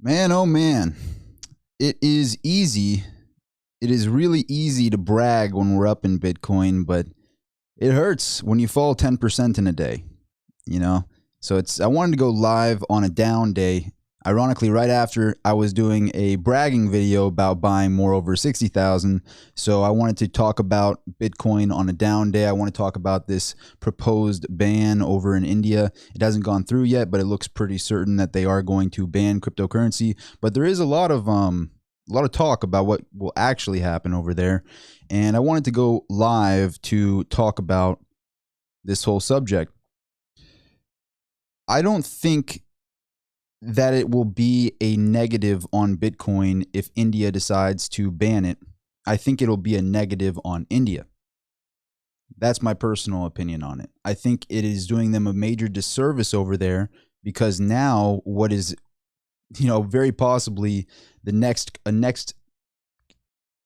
Man, oh man, it is easy. It is really easy to brag when we're up in Bitcoin, but it hurts when you fall 10% in a day, you know? I wanted to go live on a down day. Ironically, right after I was doing a bragging video about buying more over 60,000. So I wanted to talk about Bitcoin on a down day. I want to talk about this proposed ban over in India. It hasn't gone through yet, but it looks pretty certain that they are going to ban cryptocurrency. But there is a lot of talk about what will actually happen over there. And I wanted to go live to talk about this whole subject. I don't think that it will be a negative on Bitcoin if India decides to ban it. I think it'll be a negative on India. That's my personal opinion on it. I think it is doing them a major disservice over there because now what is, very possibly a next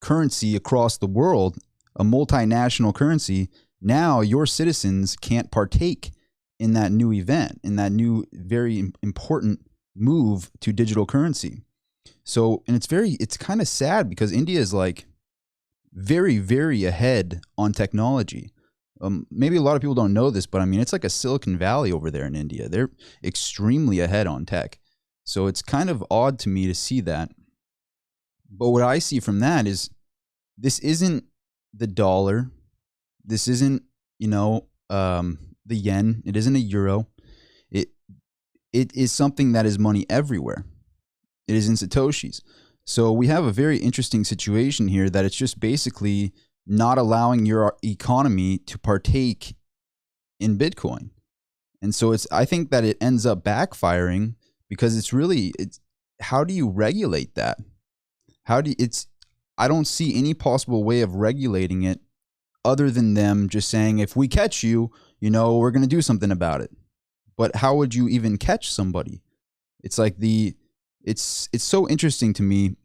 currency across the world, a multinational currency, now your citizens can't partake in that new event, in that new very important move to digital currency. So, and it's kind of sad because India is like very, very ahead on technology. Maybe a lot of people don't know this, but I mean, it's like a Silicon Valley over there in India. They're extremely ahead on tech. So it's kind of odd to me to see that. But what I see from that is this isn't the dollar. This isn't, the yen. It isn't a euro. It is something that is money everywhere. It is in Satoshis. So we have a very interesting situation here that it's just basically not allowing your economy to partake in Bitcoin. And so I think that it ends up backfiring because it's how do you regulate that? I don't see any possible way of regulating it other than them just saying, if we catch you, we're going to do something about it. But how would you even catch somebody? It's like it's so interesting to me.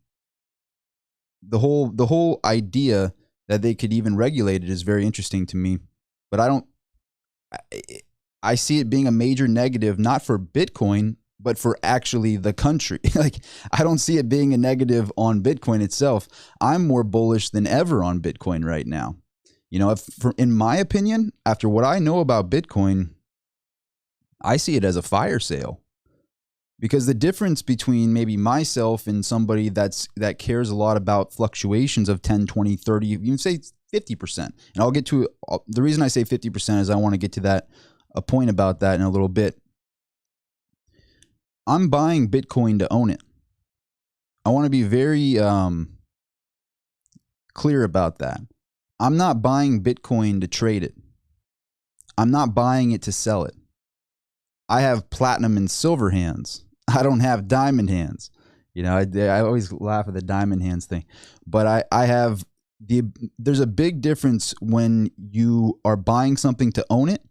The whole idea that they could even regulate it is very interesting to me. But I see it being a major negative, not for Bitcoin, but for actually the country. Like, I don't see it being a negative on Bitcoin itself. I'm more bullish than ever on Bitcoin right now. In my opinion, after what I know about Bitcoin, I see it as a fire sale. Because the difference between maybe myself and somebody that cares a lot about fluctuations of 10, 20, 30, even say 50%. And I'll get to the reason I say 50% is I want to get to a point about that in a little bit. I'm buying Bitcoin to own it. I want to be very clear about that. I'm not buying Bitcoin to trade it. I'm not buying it to sell it. I have platinum and silver hands. I don't have diamond hands. I always laugh at the diamond hands thing. But I have there's a big difference when you are buying something to own it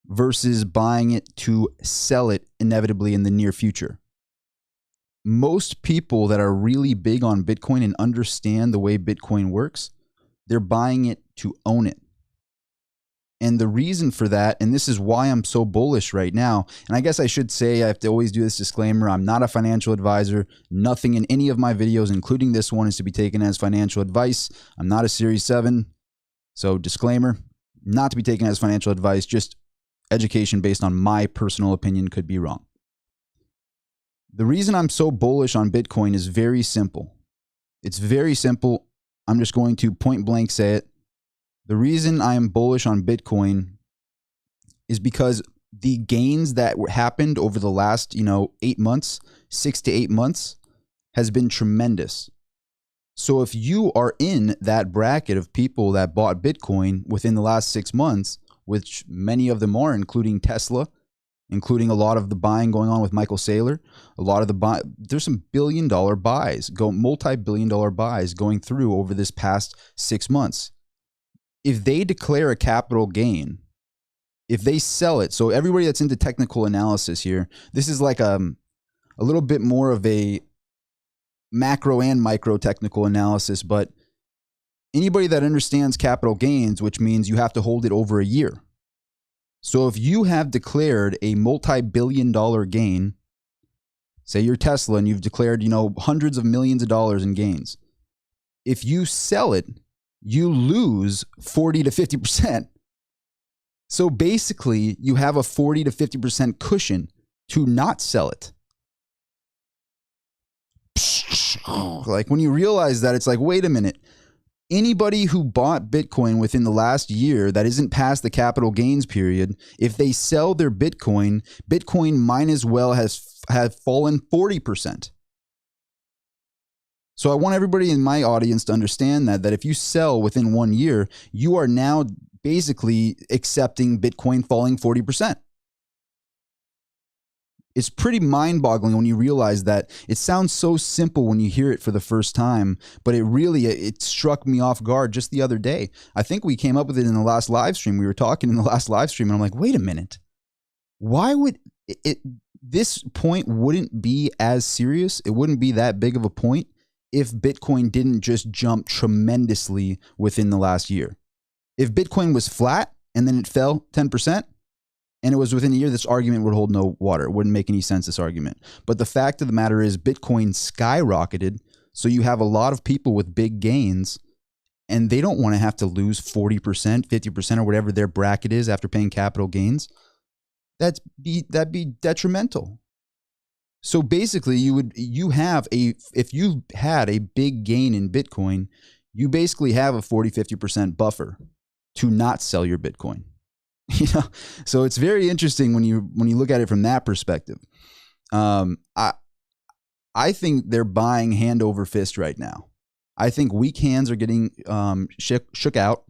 versus buying it to sell it inevitably in the near future. Most people that are really big on Bitcoin and understand the way Bitcoin works, they're buying it to own it. And the reason for that, and this is why I'm so bullish right now, and I guess I should say I have to always do this disclaimer, I'm not a financial advisor. Nothing in any of my videos, including this one, is to be taken as financial advice. I'm not a Series 7, so disclaimer, not to be taken as financial advice, just education based on my personal opinion, could be wrong. The reason I'm so bullish on Bitcoin is very simple. It's very simple. I'm just going to point blank say it. The reason I am bullish on Bitcoin is because the gains that happened over the last, 8 months, 6 to 8 months, has been tremendous. So if you are in that bracket of people that bought Bitcoin within the last 6 months, which many of them are, including Tesla, including a lot of the buying going on with Michael Saylor, there's some billion-dollar buys, multi-billion-dollar buys going through over this past 6 months. If they declare a capital gain, if they sell it, so everybody that's into technical analysis here, this is like a little bit more of a macro and micro technical analysis, but anybody that understands capital gains, which means you have to hold it over a year. So if you have declared a multi-billion-dollar gain Say you're Tesla and you've declared, hundreds of millions of dollars in gains. If you sell it, you lose 40 to 50%. So basically, you have a 40 to 50% cushion to not sell it. Like when you realize that, it's like, wait a minute. Anybody who bought Bitcoin within the last year that isn't past the capital gains period, if they sell their Bitcoin, Bitcoin might as well have fallen 40%. So I want everybody in my audience to understand that if you sell within 1 year, you are now basically accepting Bitcoin falling 40%. It's pretty mind-boggling when you realize that. It sounds so simple when you hear it for the first time, but it struck me off guard just the other day. I think we came up with it in the last live stream. We were talking in the last live stream, and I'm like, wait a minute. Why would this point wouldn't be as serious? It wouldn't be that big of a point if Bitcoin didn't just jump tremendously within the last year. If Bitcoin was flat and then it fell 10%, and it was within a year, this argument would hold no water. It wouldn't make any sense, this argument. But the fact of the matter is Bitcoin skyrocketed. So you have a lot of people with big gains, and they don't want to have to lose 40%, 50%, or whatever their bracket is after paying capital gains. That'd be detrimental. So basically, if you had a big gain in Bitcoin, you basically have a 40, 50% buffer to not sell your Bitcoin. So it's very interesting when you look at it from that perspective. I think they're buying hand over fist right now. I think weak hands are getting shook out.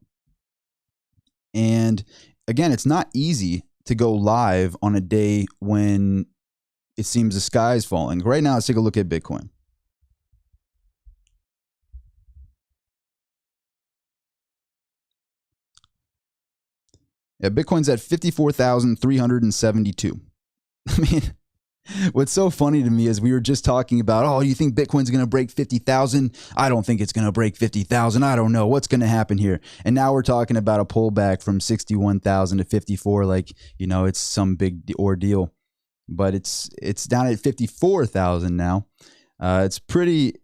And again, it's not easy to go live on a day when it seems the sky is falling. Right now, let's take a look at Bitcoin. Yeah, Bitcoin's at 54,372. I mean, what's so funny to me is we were just talking about, oh, you think Bitcoin's going to break 50,000? I don't think it's going to break 50,000. I don't know what's going to happen here. And now we're talking about a pullback from 61,000 to 54, like, it's some big ordeal. But it's down at 54,000 now. It's pretty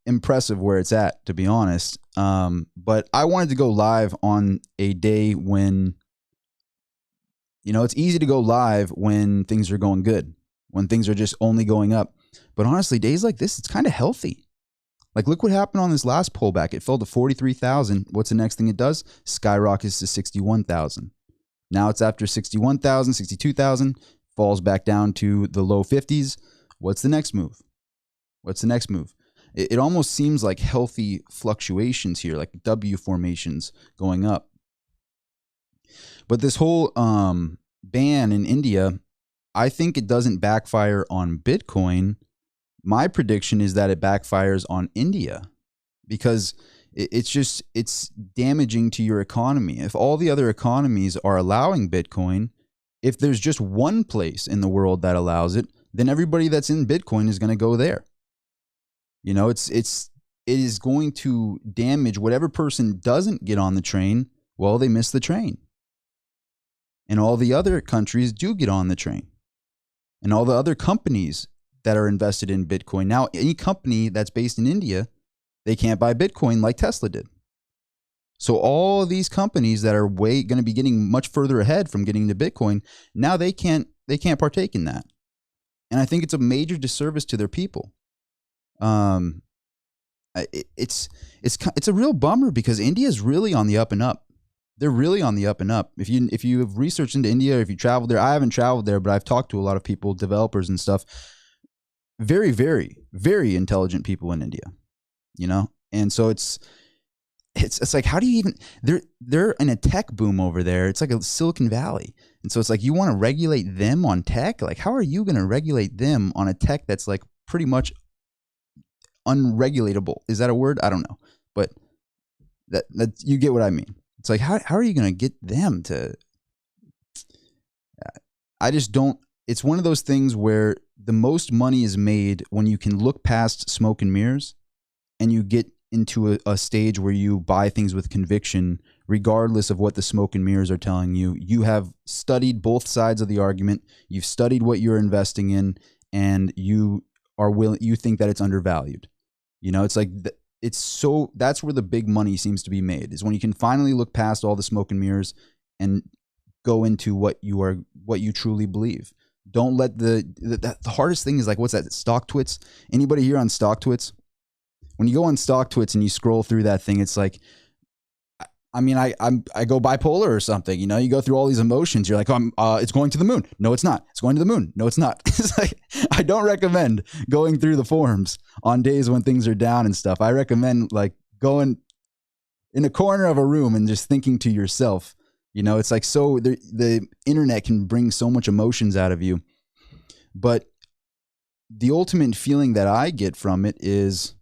impressive where it's at, to be honest. But I wanted to go live on a day when, it's easy to go live when things are going good, when things are just only going up. But honestly, days like this, it's kind of healthy. Like, look what happened on this last pullback. It fell to 43,000. What's the next thing it does? Skyrockets to 61,000. Now it's after 61,000, 62,000, falls back down to the low 50s. What's the next move? It almost seems like healthy fluctuations here, like W formations going up. But this whole ban in India, I think it doesn't backfire on Bitcoin. My prediction is that it backfires on India because it's damaging to your economy. If all the other economies are allowing Bitcoin, if there's just one place in the world that allows it, then everybody that's in Bitcoin is going to go there. It is going to damage whatever person doesn't get on the train. Well, they miss the train. And all the other countries do get on the train. And all the other companies that are invested in Bitcoin. Now, any company that's based in India, they can't buy Bitcoin like Tesla did. So all of these companies that are going to be getting much further ahead from getting to Bitcoin, now they can't partake in that. And I think it's a major disservice to their people. It's a real bummer because India is really on the up and up. They're really on the up and up. If you have researched into India, if you traveled there, I haven't traveled there, but I've talked to a lot of people, developers and stuff. Very, very, very intelligent people in India, And so it's like, how do you even, they're in a tech boom over there. It's like a Silicon Valley. And so it's like, you want to regulate them on tech? Like, how are you going to regulate them on a tech that's like pretty much unregulatable? Is that a word? I don't know. But that you get what I mean. It's like, how are you going to get them to, I just don't, it's one of those things where the most money is made when you can look past smoke and mirrors and you get into a stage where you buy things with conviction, regardless of what the smoke and mirrors are telling you. You have studied both sides of the argument. You've studied what you're investing in, and you think that it's undervalued. It's like that's where the big money seems to be made, is when you can finally look past all the smoke and mirrors and go into what you truly believe. Don't let the hardest thing is like, what's that, StockTwits? Anybody here on StockTwits? When you go on StockTwits and you scroll through that thing, it's like, I go bipolar or something. You go through all these emotions. You're like, it's going to the moon. No, it's not. It's going to the moon. No, it's not. It's like, I don't recommend going through the forums on days when things are down and stuff. I recommend like going in a corner of a room and just thinking to yourself. It's like, so the internet can bring so much emotions out of you, but the ultimate feeling that I get from it is,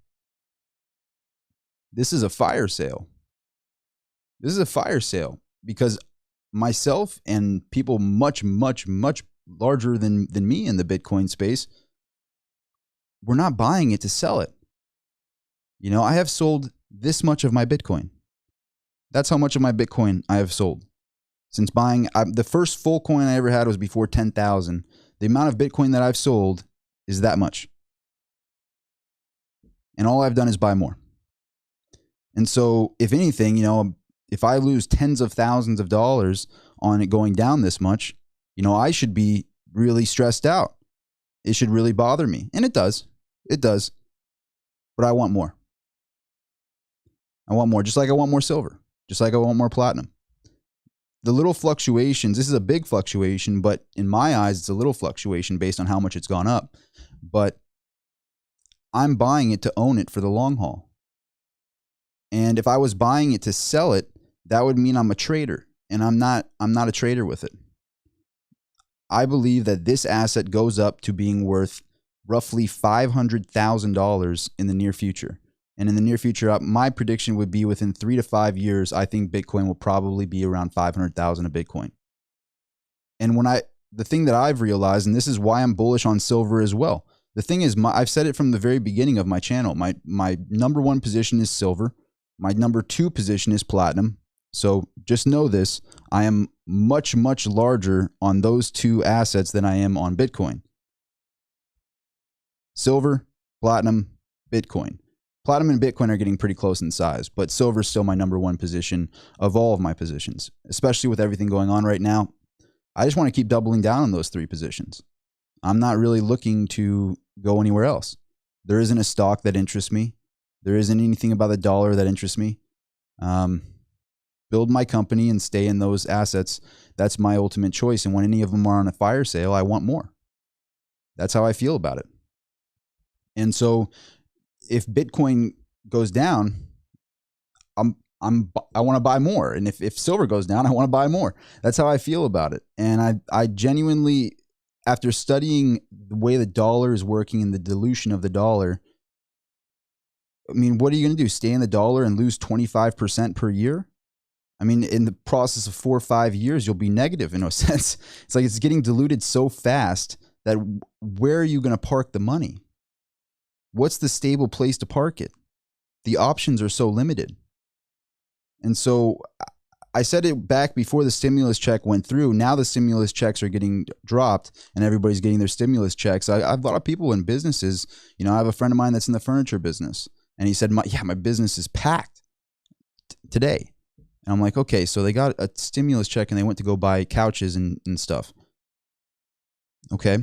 this is a fire sale. This is a fire sale, because myself and people much, much, much larger than me in the Bitcoin space, we're not buying it to sell it. I have sold this much of my Bitcoin. That's how much of my Bitcoin I have sold. Since buying, the first full coin I ever had was before 10,000. The amount of Bitcoin that I've sold is that much. And all I've done is buy more. And so if anything, if I lose tens of thousands of dollars on it going down this much, I should be really stressed out. It should really bother me. And it does. It does. But I want more. I want more. Just like I want more silver. Just like I want more platinum. The little fluctuations, this is a big fluctuation, but in my eyes, it's a little fluctuation based on how much it's gone up. But I'm buying it to own it for the long haul. And if I was buying it to sell it, that would mean I'm a trader, and I'm not a trader with it. I believe that this asset goes up to being worth roughly $500,000 in the near future. And in the near future, my prediction would be within 3 to 5 years, I think Bitcoin will probably be around 500,000 a Bitcoin. And the thing that I've realized, and this is why I'm bullish on silver as well. The thing is, I've said it from the very beginning of my channel. My number one position is silver. My number two position is platinum. So just know this, I am much, much larger on those two assets than I am on Bitcoin. Silver, platinum, Bitcoin. Platinum and Bitcoin are getting pretty close in size, but silver is still my number one position of all of my positions, especially with everything going on right now. I just want to keep doubling down on those three positions. I'm not really looking to go anywhere else. There isn't a stock that interests me. There isn't anything about the dollar that interests me. Build my company and stay in those assets. That's my ultimate choice. And when any of them are on a fire sale, I want more. That's how I feel about it. And so if Bitcoin goes down, I want to buy more. And if silver goes down, I want to buy more. That's how I feel about it. And I genuinely, after studying the way the dollar is working and the dilution of the dollar, I mean, what are you going to do? Stay in the dollar and lose 25% per year? I mean, in the process of 4 or 5 years, you'll be negative in a sense. It's like it's getting diluted so fast that where are you going to park the money? What's the stable place to park it? The options are so limited. And so I said it back before the stimulus check went through. Now the stimulus checks are getting dropped and everybody's getting their stimulus checks. I have a lot of people in businesses. I have a friend of mine that's in the furniture business. And he said, my business is packed today. And I'm like, okay, so they got a stimulus check and they went to go buy couches and stuff. Okay.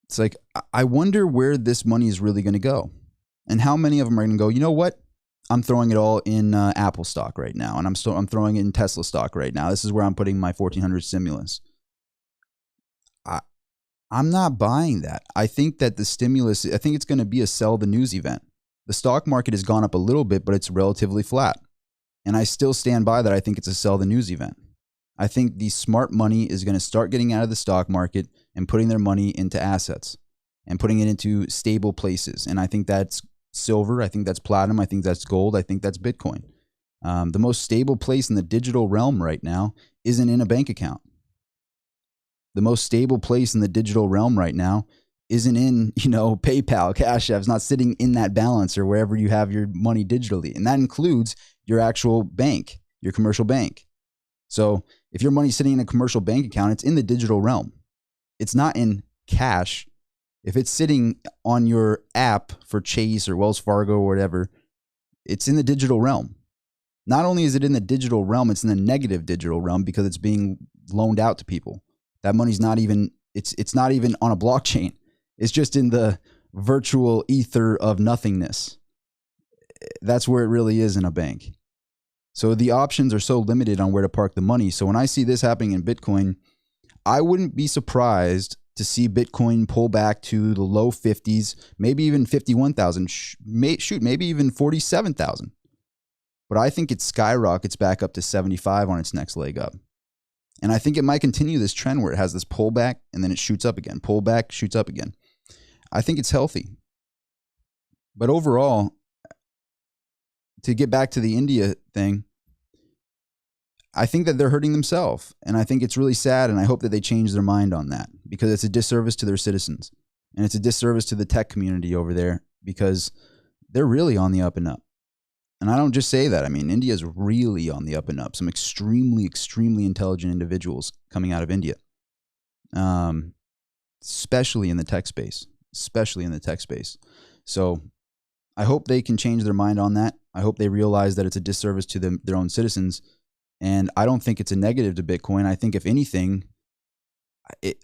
It's like, I wonder where this money is really going to go. And how many of them are going to go, you know what? I'm throwing it all in Apple stock right now. And I'm throwing it in Tesla stock right now. This is where I'm putting my 1,400 stimulus. I'm not buying that. I think that the stimulus, I think it's going to be a sell the news event. The stock market has gone up a little bit, but it's relatively flat. And I still stand by that. I think it's a sell the news event. I think the smart money is going to start getting out of the stock market and putting their money into assets and putting it into stable places. And I think that's silver. I think that's platinum. I think that's gold. I think that's Bitcoin. The most stable place in the digital realm right now isn't in a bank account. The most stable place in the digital realm right now isn't in, PayPal, Cash App. It's not sitting in that balance or wherever you have your money digitally. And that includes your actual bank, your commercial bank. So if your money's sitting in a commercial bank account, it's in the digital realm. It's not in cash If it's sitting on your app for Chase or Wells Fargo or whatever, it's in the digital realm. Not only is it in the digital realm, it's in the negative digital realm because it's being loaned out to people. That money's not even, it's not even on a blockchain. It's just in the virtual ether of nothingness. That's where it really is in a bank. So the options are so limited on where to park the money. So when I see this happening in Bitcoin, I wouldn't be surprised to see Bitcoin pull back to the low 50s, maybe even 51,000, maybe even 47,000. But I think it skyrockets back up to 75 on its next leg up. And I think it might continue this trend where it has this pullback and then it shoots up again, pullback, shoots up again. I think it's healthy. But overall, to get back to the India thing, I think that they're hurting themselves. And I think it's really sad. And I hope that they change their mind on that because it's a disservice to their citizens. And it's a disservice to the tech community over there because they're really on the up and up. And I don't just say that. I mean, India is really on the up and up. Some extremely, extremely intelligent individuals coming out of India, especially in the tech space, So I hope they can change their mind on that. I hope they realize that it's a disservice to their own citizens. And I don't think it's a negative to Bitcoin. I think if anything,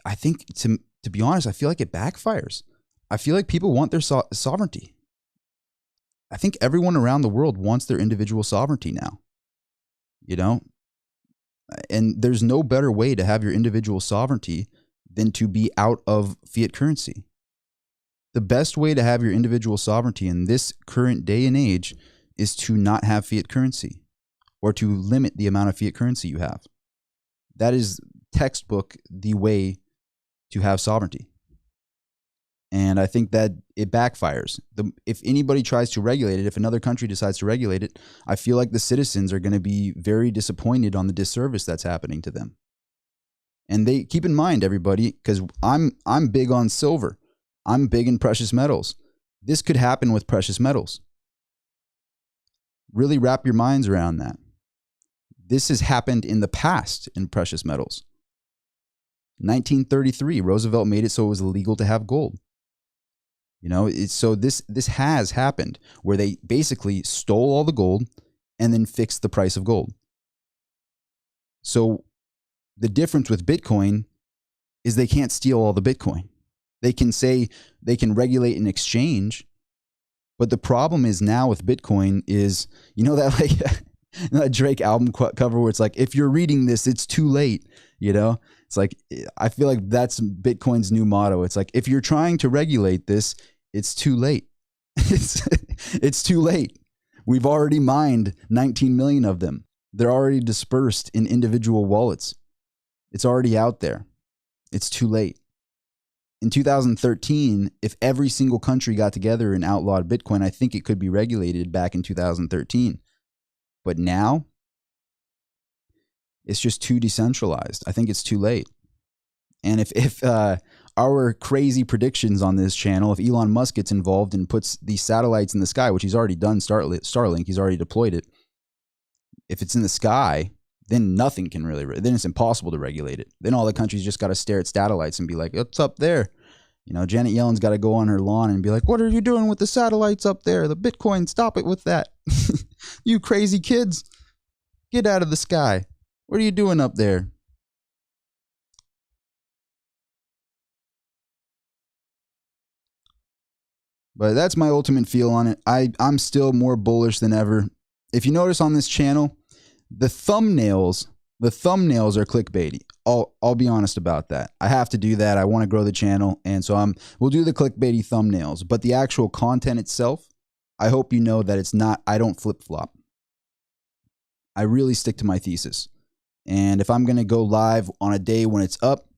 I think to be honest, I feel like it backfires. I feel like people want their sovereignty. I think everyone around the world wants their individual sovereignty now, you know, and there's no better way to have your individual sovereignty than to be out of fiat currency. The best way to have your individual sovereignty in this current day and age is to not have fiat currency or to limit the amount of fiat currency you have. That is textbook the way to have sovereignty. And I think that it backfires. If anybody tries to regulate it, if another country decides to regulate it, I feel like the citizens are going to be very disappointed on the disservice that's happening to them. And they keep in mind, everybody, because I'm big on silver. I'm big in precious metals. This could happen with precious metals. Really wrap your minds around that. This has happened in the past in precious metals. 1933, Roosevelt made it so it was illegal to have gold. You know, so this has happened where they basically stole all the gold and then fixed the price of gold. So the difference with Bitcoin is they can't steal all the Bitcoin. They can say they can regulate an exchange, but the problem is now with Bitcoin is, you know, that like that Drake album cover where it's like, if you're reading this, it's too late, you know? It's like, I feel like that's Bitcoin's new motto. It's like, if you're trying to regulate this, it's too late. It's too late. We've already mined 19 million of them. They're already dispersed in individual wallets. It's already out there. It's too late. In 2013, if every single country got together and outlawed Bitcoin, I think it could be regulated back in 2013. But now, it's just too decentralized. I think it's too late. And if our crazy predictions on this channel, if Elon Musk gets involved and puts these satellites in the sky, which he's already done, Starlink, he's already deployed it. If it's in the sky, then nothing can really, then it's impossible to regulate it. Then all the countries just got to stare at satellites and be like, what's up there? You know, Janet Yellen's got to go on her lawn and be like, what are you doing with the satellites up there? The Bitcoin, stop it with that. You crazy kids, get out of the sky. What are you doing up there? But that's my ultimate feel on it. I'm still more bullish than ever. If you notice on this channel, the thumbnails are clickbaity. I'll be honest about that. I have to do that. I want to grow the channel, and so we'll do the clickbaity thumbnails. But the actual content itself, I hope you know that it's not. I don't flip flop. I really stick to my thesis. And if I'm going to go live on a day when it's up,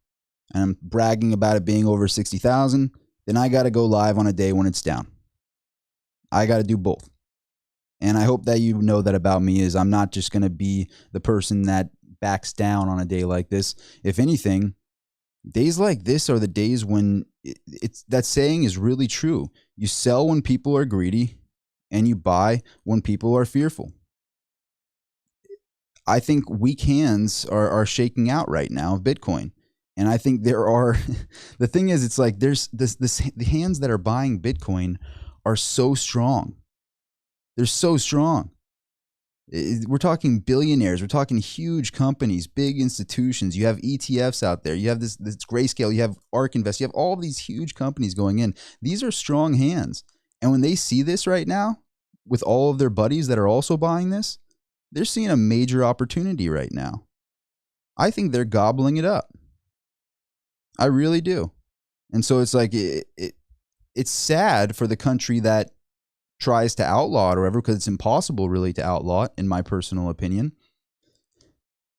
and I'm bragging about it being over 60,000. Then I got to go live on a day when it's down. I got to do both. And I hope that you know that about me is I'm not just going to be the person that backs down on a day like this. If anything, days like this are the days when it's that saying is really true. You sell when people are greedy and you buy when people are fearful. I think weak hands are shaking out right now of Bitcoin. And I think there are, the thing is, it's like there's the hands that are buying Bitcoin are so strong. They're so strong. We're talking billionaires. We're talking huge companies, big institutions. You have ETFs out there. You have this Grayscale. You have ARK Invest. You have all these huge companies going in. These are strong hands. And when they see this right now, with all of their buddies that are also buying this, they're seeing a major opportunity right now. I think they're gobbling it up. I really do. And so it's like, it's sad for the country that tries to outlaw it or whatever, because it's impossible really to outlaw it, in my personal opinion.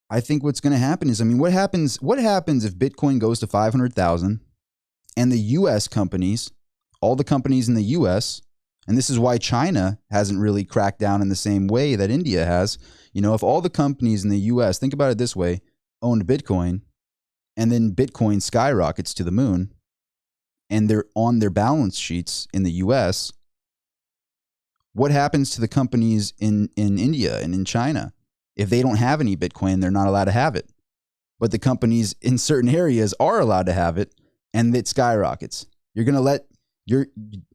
I think what's going to happen is, I mean, what happens if Bitcoin goes to 500,000 and the US companies, all the companies in the US, and this is why China hasn't really cracked down in the same way that India has. You know, if all the companies in the US, think about it this way, owned Bitcoin, and then Bitcoin skyrockets to the moon, and they're on their balance sheets in the US, what happens to the companies in India and in China? If they don't have any Bitcoin, they're not allowed to have it. But the companies in certain areas are allowed to have it, and it skyrockets. You're going to let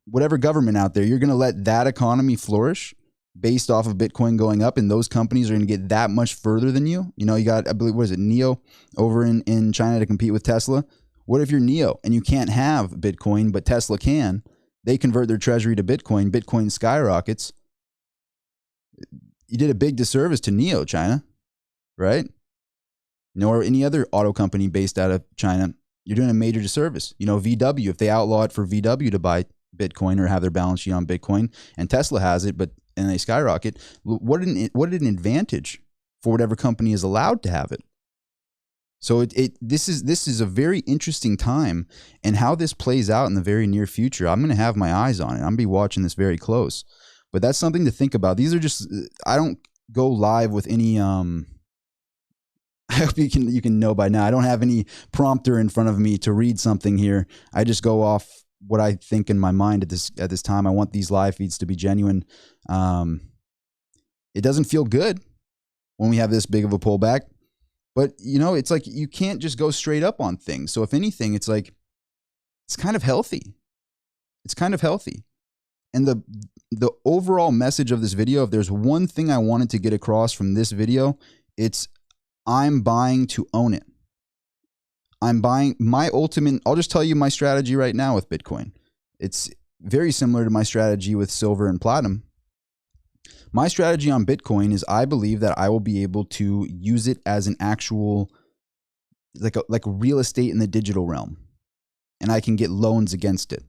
whatever government out there, you're going to let that economy flourish based off of Bitcoin going up, and those companies are going to get that much further than you. You know, you got, I believe, what is it, NEO over in China to compete with Tesla. What if you're NEO and you can't have Bitcoin, but Tesla can? They convert their treasury to Bitcoin. Bitcoin skyrockets. You did a big disservice to NEO, China, right? Nor any other auto company based out of China. You're doing a major disservice. You know, VW, if they outlaw it for VW to buy Bitcoin or have their balance sheet on Bitcoin, and Tesla has it, and they skyrocket, what an advantage for whatever company is allowed to have it. So this is a very interesting time, and how this plays out in the very near future, I'm going to have my eyes on it. I'm going to be watching this very close. But that's something to think about. These are just, I don't go live with any I hope you can know by now. I don't have any prompter in front of me to read something here. I just go off what I think in my mind at this time. I want these live feeds to be genuine. It doesn't feel good when we have this big of a pullback, but you know, it's like you can't just go straight up on things. So if anything, it's like, it's kind of healthy. It's kind of healthy. And the overall message of this video, if there's one thing I wanted to get across from this video, it's I'm buying to own it. I'm buying my ultimate, I'll just tell you my strategy right now with Bitcoin. It's very similar to my strategy with silver and platinum. My strategy on Bitcoin is I believe that I will be able to use it as an actual, like real estate in the digital realm. And I can get loans against it.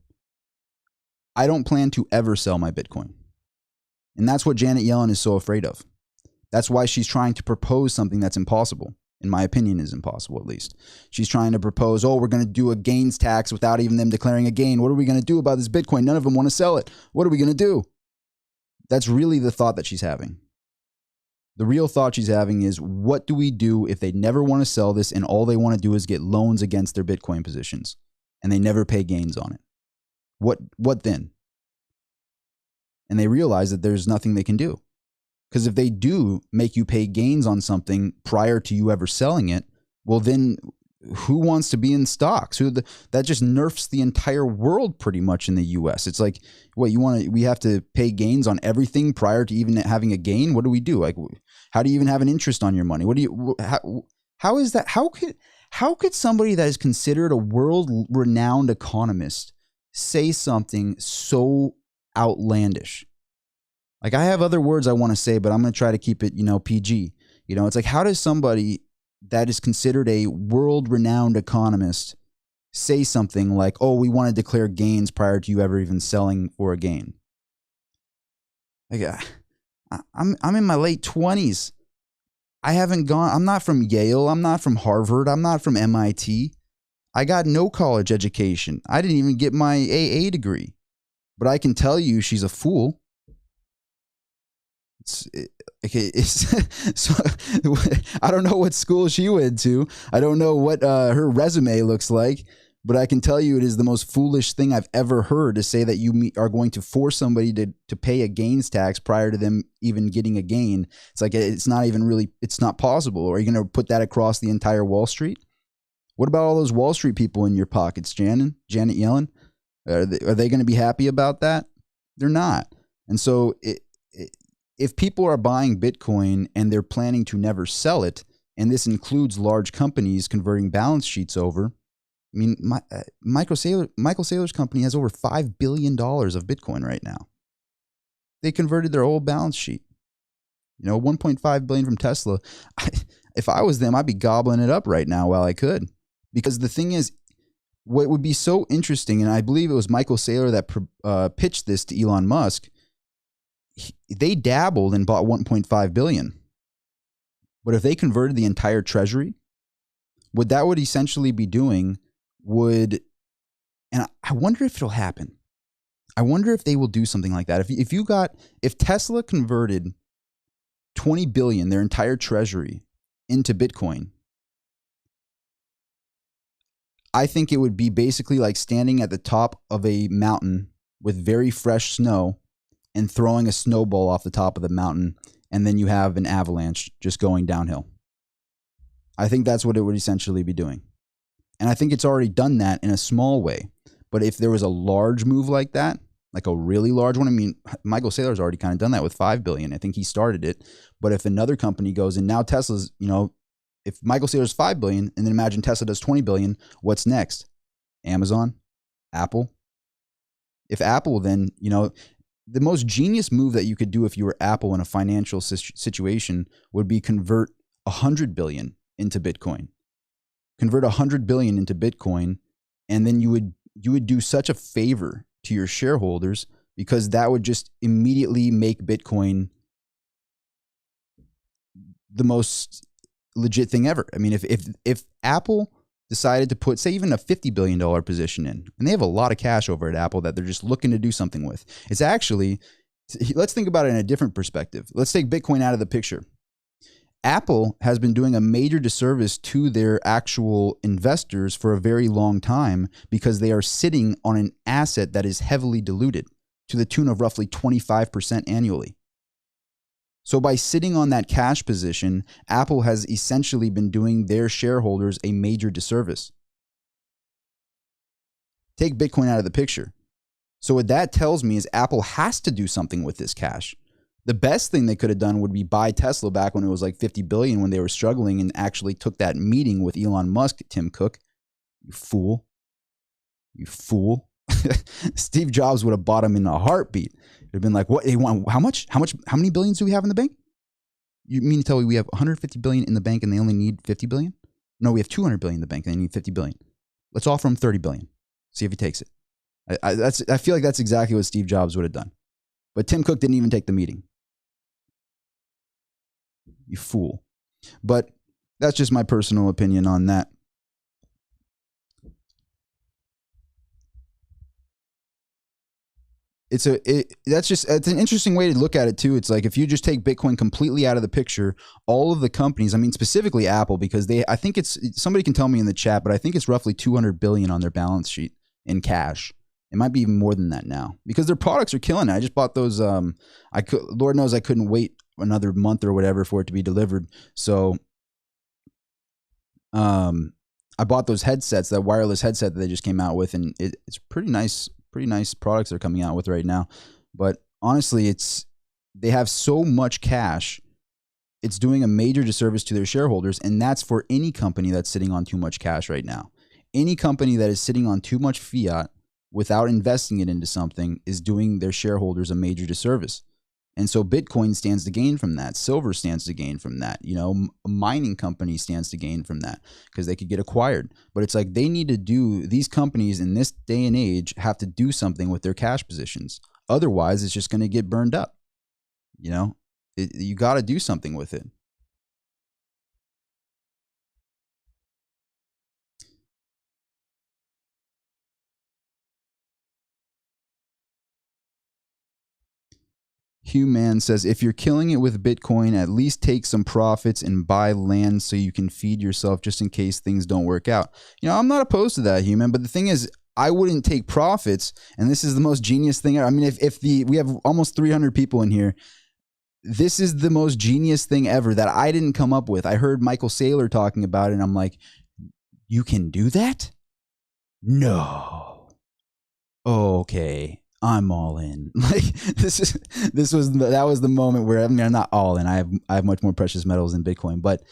I don't plan to ever sell my Bitcoin. And that's what Janet Yellen is so afraid of. That's why she's trying to propose something that's impossible. In my opinion, is impossible, at least. She's trying to propose, oh, we're going to do a gains tax without even them declaring a gain. What are we going to do about this Bitcoin? None of them want to sell it. What are we going to do? That's really the thought that she's having. The real thought she's having is, what do we do if they never want to sell this and all they want to do is get loans against their Bitcoin positions and they never pay gains on it? What then? And they realize that there's nothing they can do. Because if they do make you pay gains on something prior to you ever selling it, well then who wants to be in stocks? That just nerfs the entire world pretty much in the US. It's like, what, we have to pay gains on everything prior to even having a gain? What do we do? Like, how do you even have an interest on your money? How is that? How could somebody that is considered a world-renowned economist say something so outlandish? Like, I have other words I want to say, but I'm going to try to keep it, PG. It's like, how does somebody that is considered a world-renowned economist say something like, oh, we want to declare gains prior to you ever even selling for a gain? Like, I'm in my late 20s. I'm not from Yale. I'm not from Harvard. I'm not from MIT. I got no college education. I didn't even get my AA degree. But I can tell you she's a fool. So I don't know what school she went to. I don't know what her resume looks like, but I can tell you it is the most foolish thing I've ever heard, to say that you are going to force somebody to pay a gains tax prior to them even getting a gain. It's like, it's not possible. Or are you going to put that across the entire Wall Street? What about all those Wall Street people in your pockets, Janet Yellen? Are they going to be happy about that? They're not. And so if people are buying Bitcoin and they're planning to never sell it, and this includes large companies converting balance sheets over, I mean, Michael Saylor's company has over $5 billion of Bitcoin right now. They converted their whole balance sheet. 1.5 billion from Tesla. If I was them, I'd be gobbling it up right now while I could. Because the thing is, what would be so interesting, and I believe it was Michael Saylor that pitched this to Elon Musk, they dabbled and bought 1.5 billion. But if they converted the entire treasury, what that would essentially be doing and I wonder if it'll happen. I wonder if they will do something like that. If Tesla converted 20 billion, their entire treasury, into Bitcoin, I think it would be basically like standing at the top of a mountain with very fresh snow and throwing a snowball off the top of the mountain, and then you have an avalanche just going downhill. I think that's what it would essentially be doing. And I think it's already done that in a small way. But if there was a large move like that, like a really large one, I mean, Michael Saylor's already kind of done that with 5 billion. I think he started it. But if another company goes, and now Tesla's, if Michael Saylor's 5 billion, and then imagine Tesla does 20 billion, what's next? Amazon? Apple? If Apple, then, the most genius move that you could do if you were Apple in a financial situation would be convert 100 billion into Bitcoin. Convert 100 billion into Bitcoin, and then you would do such a favor to your shareholders, because that would just immediately make Bitcoin the most legit thing ever. I mean, if Apple decided to put, say, even a $50 billion position in, and they have a lot of cash over at Apple that they're just looking to do something with. It's actually, let's think about it in a different perspective. Let's take Bitcoin out of the picture. Apple has been doing a major disservice to their actual investors for a very long time, because they are sitting on an asset that is heavily diluted to the tune of roughly 25% annually. So by sitting on that cash position, Apple has essentially been doing their shareholders a major disservice. Take Bitcoin out of the picture. So what that tells me is Apple has to do something with this cash. The best thing they could have done would be buy Tesla back when it was like 50 billion, when they were struggling, and actually took that meeting with Elon Musk, Tim Cook. You fool. You fool. Steve Jobs would have bought him in a heartbeat. It'd have been like, what? They want how much? How many billions do we have in the bank? You mean to tell me we have 150 billion in the bank and they only need 50 billion? No, we have 200 billion in the bank and they need 50 billion. Let's offer him 30 billion. See if he takes it. I feel like that's exactly what Steve Jobs would have done. But Tim Cook didn't even take the meeting. You fool. But that's just my personal opinion on that. It's an interesting way to look at it too. It's like, if you just take Bitcoin completely out of the picture, all of the companies, I mean, specifically Apple, because I think somebody can tell me in the chat, but I think it's roughly 200 billion on their balance sheet in cash. It might be even more than that now, because their products are killing it. I just bought those. Lord knows I couldn't wait another month or whatever for it to be delivered. So, I bought those headsets, that wireless headset that they just came out with, and it's pretty nice. Pretty nice products they're coming out with right now. But honestly, they have so much cash, it's doing a major disservice to their shareholders. And that's for any company that's sitting on too much cash right now. Any company that is sitting on too much fiat without investing it into something is doing their shareholders a major disservice. And so Bitcoin stands to gain from that. Silver stands to gain from that. A mining company stands to gain from that, because they could get acquired. But it's like, these companies in this day and age have to do something with their cash positions. Otherwise, it's just going to get burned up. You got to do something with it. Hugh Man says, if you're killing it with Bitcoin, at least take some profits and buy land so you can feed yourself just in case things don't work out. I'm not opposed to that, Hugh Man, but the thing is, I wouldn't take profits, and this is the most genius thing. I mean, we have almost 300 people in here. This is the most genius thing ever that I didn't come up with. I heard Michael Saylor talking about it, and I'm like, You can do that? No. Okay. I'm all in. Like that was the moment where, I mean, I'm not all in. I have much more precious metals than Bitcoin. But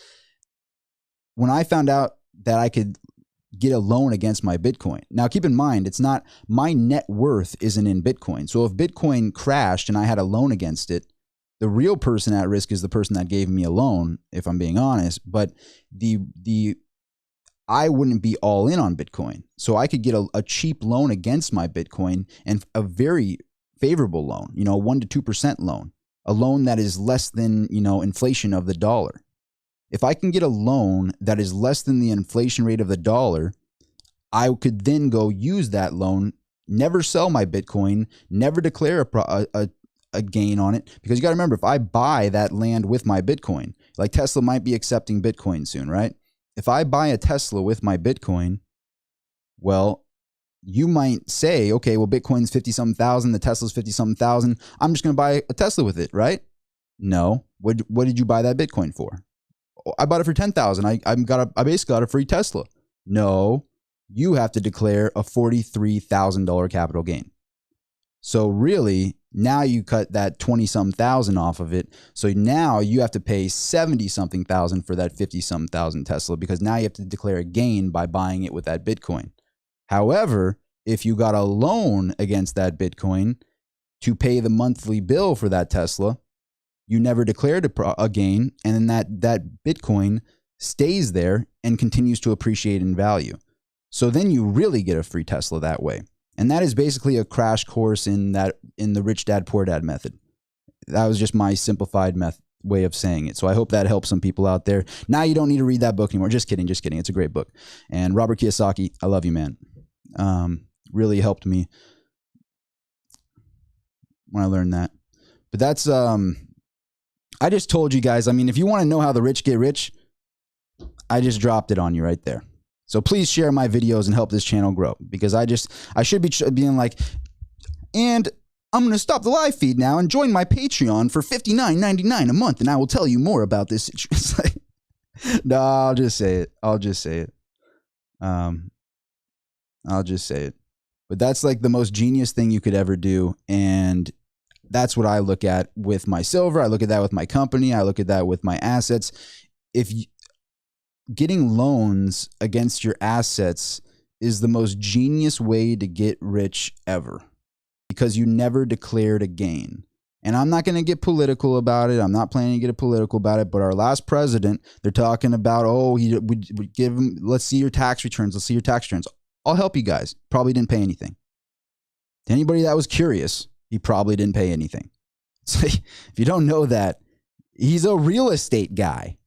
when I found out that I could get a loan against my Bitcoin. Now, keep in mind, it's not, my net worth isn't in Bitcoin. So if Bitcoin crashed and I had a loan against it, the real person at risk is the person that gave me a loan, if I'm being honest. But I wouldn't be all in on Bitcoin. So I could get a cheap loan against my Bitcoin, and a very favorable loan, 1 to 2% loan, a loan that is less than, inflation of the dollar. If I can get a loan that is less than the inflation rate of the dollar, I could then go use that loan, never sell my Bitcoin, never declare a gain on it. Because you got to remember, if I buy that land with my Bitcoin, like Tesla might be accepting Bitcoin soon, right? If I buy a Tesla with my Bitcoin, well, you might say, okay, well, Bitcoin's 50-something thousand, the Tesla's 50-something thousand. I'm just going to buy a Tesla with it, right? No. What did you buy that Bitcoin for? I bought it for 10,000. I basically got a free Tesla. No, you have to declare a $43,000 capital gain. So really, now you cut that 20-some thousand off of it. So now you have to pay 70-something thousand for that 50-some thousand Tesla, because now you have to declare a gain by buying it with that Bitcoin. However, if you got a loan against that Bitcoin to pay the monthly bill for that Tesla, you never declared a gain, and then that Bitcoin stays there and continues to appreciate in value. So then you really get a free Tesla that way. And that is basically a crash course in the rich dad, poor dad method. That was just my simplified way of saying it. So I hope that helps some people out there. Now you don't need to read that book anymore. Just kidding. It's a great book. And Robert Kiyosaki, I love you, man. Really helped me when I learned that. But that's, I just told you guys, I mean, if you want to know how the rich get rich, I just dropped it on you right there. So please share my videos and help this channel grow, because I should be being like, and I'm going to stop the live feed now and join my Patreon for $59.99 a month, and I will tell you more about this. It's like, no, I'll just say it. I'll just say it. But that's like the most genius thing you could ever do. And that's what I look at with my silver. I look at that with my company. I look at that with my assets. Getting loans against your assets is the most genius way to get rich ever, because you never declared a gain. And I'm not going to get political about it. I'm not planning to get political about it. But our last president, they're talking about, we give him, let's see your tax returns. Let's see your tax returns. I'll help you guys. Probably didn't pay anything. To anybody that was curious, he probably didn't pay anything. So if you don't know that, he's a real estate guy.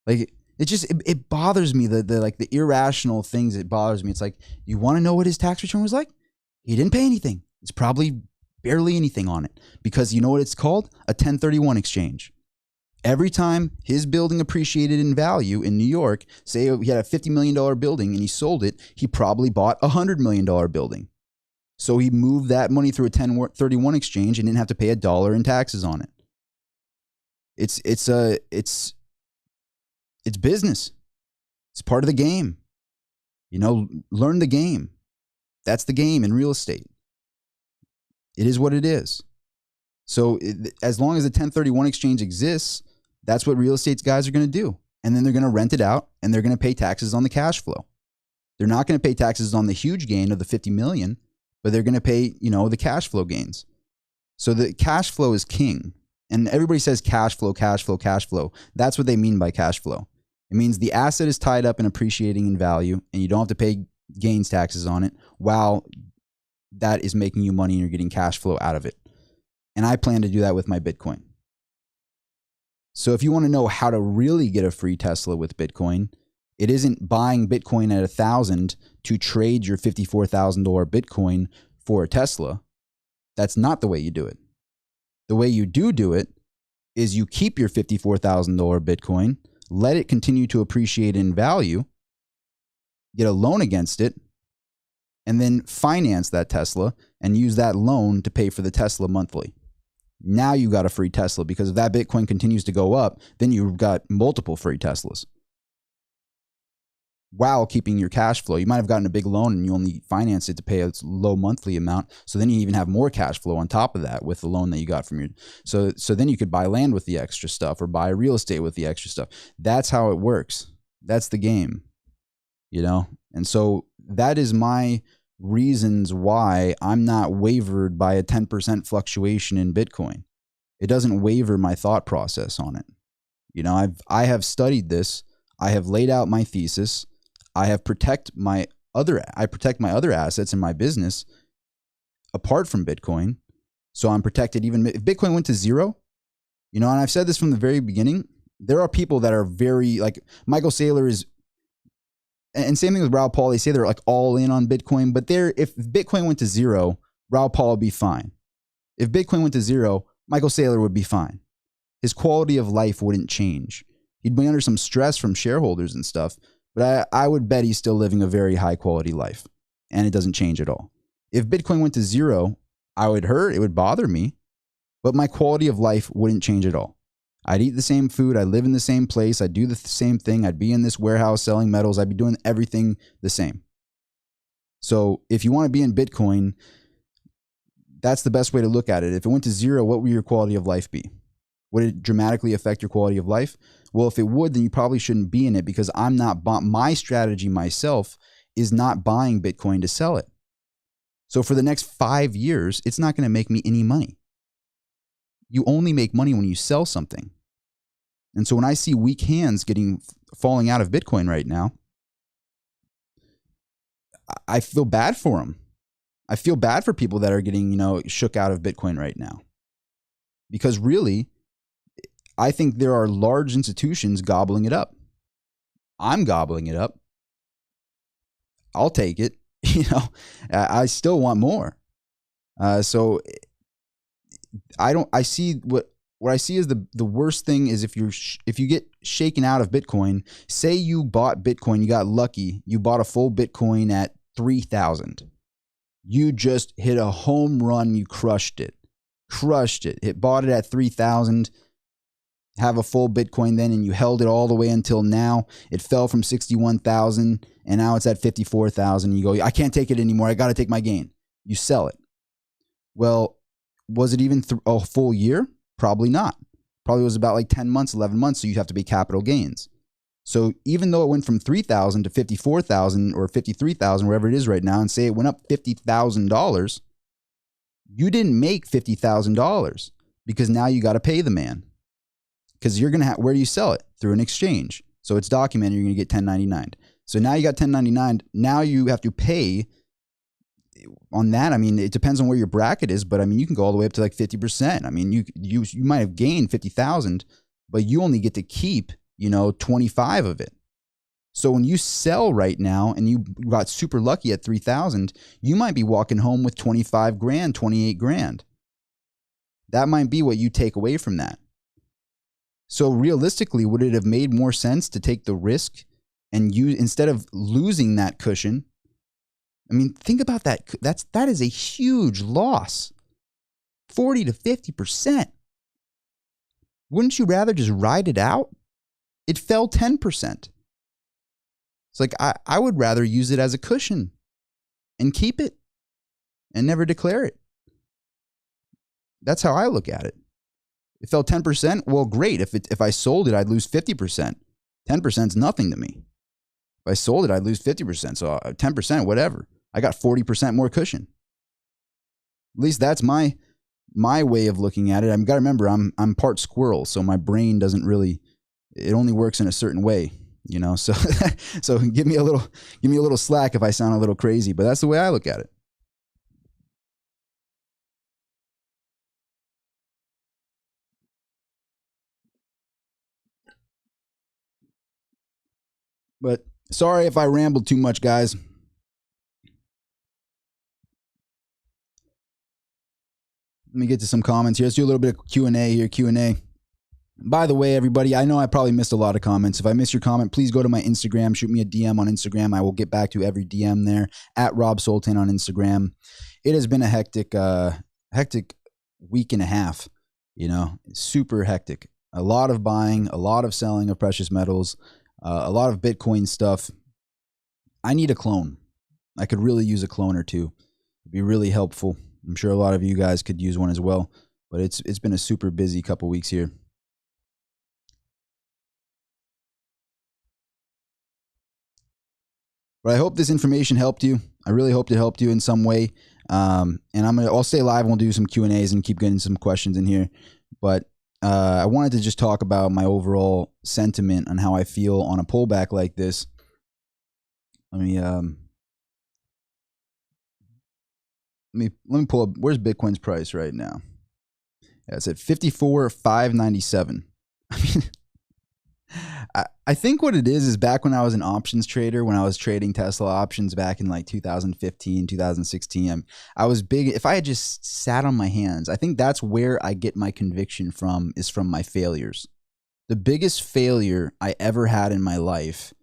Like, it bothers me, the irrational things. It bothers me. It's like, you want to know what his tax return was like? He didn't pay anything. It's probably barely anything on it, because you know what it's called? A 1031 exchange. Every time his building appreciated in value in New York, say he had a $50 million building and he sold it, he probably bought a $100 million building. So he moved that money through a 1031 exchange and didn't have to pay $1 in taxes on it. It's business. It's part of the game. Learn the game. That's the game in real estate. It is what it is. So as long as the 1031 exchange exists, that's what real estate guys are going to do. And then they're going to rent it out, and they're going to pay taxes on the cash flow. They're not going to pay taxes on the huge gain of the 50 million, but they're going to pay, the cash flow gains. So the cash flow is king. And everybody says cash flow, cash flow, cash flow. That's what they mean by cash flow. It means the asset is tied up and appreciating in value, and you don't have to pay gains taxes on it, while that is making you money and you're getting cash flow out of it. And I plan to do that with my Bitcoin. So if you want to know how to really get a free Tesla with Bitcoin, it isn't buying Bitcoin at 1,000 to trade your $54,000 Bitcoin for a Tesla. That's not the way you do it. The way you do it is you keep your $54,000 Bitcoin, let it continue to appreciate in value, get a loan against it, and then finance that Tesla and use that loan to pay for the Tesla monthly. Now you got a free Tesla, because if that Bitcoin continues to go up, then you've got multiple free Teslas. while keeping your cash flow. You might have gotten a big loan and you only finance it to pay a low monthly amount. So then you even have more cash flow on top of that with the loan that you got from your, so then you could buy land with the extra stuff or buy real estate with the extra stuff. That's how it works. That's the game, you know? And so that is my reasons why I'm not wavered by a 10% fluctuation in Bitcoin. It doesn't waver my thought process on it. You know, I have studied this. I have laid out my thesis. I protect my other assets in my business apart from Bitcoin. So I'm protected even if Bitcoin went to zero, you know, and I've said this from the very beginning. There are people that are very like Michael Saylor is, and same thing with Raoul Pal. They say they're like all in on Bitcoin, but if Bitcoin went to zero, Raoul Pal would be fine. If Bitcoin went to zero, Michael Saylor would be fine. His quality of life wouldn't change. He'd be under some stress from shareholders and stuff, but I would bet he's still living a very high quality life, and it doesn't change at all. If Bitcoin went to zero, I would hurt, it would bother me, but my quality of life wouldn't change at all. I'd eat the same food, I'd live in the same place, I'd do the same thing, I'd be in this warehouse selling metals, I'd be doing everything the same. So if you want to be in Bitcoin, that's the best way to look at it. If it went to zero, what would your quality of life be? Would it dramatically affect your quality of life? Well, if it would, then you probably shouldn't be in it because my strategy myself is not buying Bitcoin to sell it. So for the next 5 years, it's not going to make me any money. You only make money when you sell something. And so when I see weak hands falling out of Bitcoin right now, I feel bad for them. I feel bad for people that are getting, shook out of Bitcoin right now. Because really, I think there are large institutions gobbling it up. I'm gobbling it up. I'll take it. I still want more. So I see what I see is the worst thing is if you get shaken out of Bitcoin. Say you bought Bitcoin, you got lucky, you bought a full Bitcoin at 3,000. You just hit a home run. You crushed it. Bought it at 3,000. Have a full Bitcoin then, and you held it all the way until now. It fell from 61,000, and now it's at 54,000. You go, I can't take it anymore. I got to take my gain. You sell it. Well, was it even a full year? Probably not. Probably was about like 10 months, 11 months, so you have to pay capital gains. So even though it went from 3,000 to 54,000 or 53,000, wherever it is right now, and say it went up $50,000, you didn't make $50,000 because now you got to pay the man. Because you're going to have, where do you sell it? Through an exchange. So it's documented, you're going to get 1099. So now you got 1099. Now you have to pay on that. I mean, it depends on where your bracket is, but I mean, you can go all the way up to like 50%. I mean, you might have gained 50,000, but you only get to keep 25 of it. So when you sell right now and you got super lucky at 3,000, you might be walking home with 25 grand, 28 grand. That might be what you take away from that. So realistically, would it have made more sense to take the risk and instead of losing that cushion? I mean, think about that. That is a huge loss. 40 to 50%. Wouldn't you rather just ride it out? It fell 10%. It's like, I would rather use it as a cushion and keep it and never declare it. That's how I look at it. It fell 10%. Well, great. If I sold it, I'd lose 50%. 10% is nothing to me. If I sold it, I'd lose 50%. So 10%, whatever. I got 40% more cushion. At least that's my way of looking at it. I've got to remember, I'm part squirrel, so my brain doesn't really. It only works in a certain way, So, so give me a little slack if I sound a little crazy, but that's the way I look at it. But sorry if I rambled too much, guys. Let me get to some comments here. Let's do a little bit of Q&A here. Q&A. By the way, everybody, I know I probably missed a lot of comments. If I missed your comment, please go to my Instagram. Shoot me a DM on Instagram. I will get back to every DM there at Rob Sultan on Instagram. It has been a hectic week and a half. Super hectic. A lot of buying, a lot of selling of precious metals, a lot of Bitcoin stuff. I need a clone. I could really use a clone or two. It'd be really helpful. I'm sure a lot of you guys could use one as well, but it's been a super busy couple weeks here. But I hope this information helped you. I really hope it helped you in some way. And I'll stay live and we'll do some Q&As and keep getting some questions in here. But I wanted to just talk about my overall sentiment on how I feel on a pullback like this. Let me pull up. Where's Bitcoin's price right now? Yeah, it's at 54,597. I mean, I think what it is back when I was an options trader, when I was trading Tesla options back in like 2015, 2016, I was big. If I had just sat on my hands, I think that's where I get my conviction from, is from my failures. The biggest failure I ever had in my life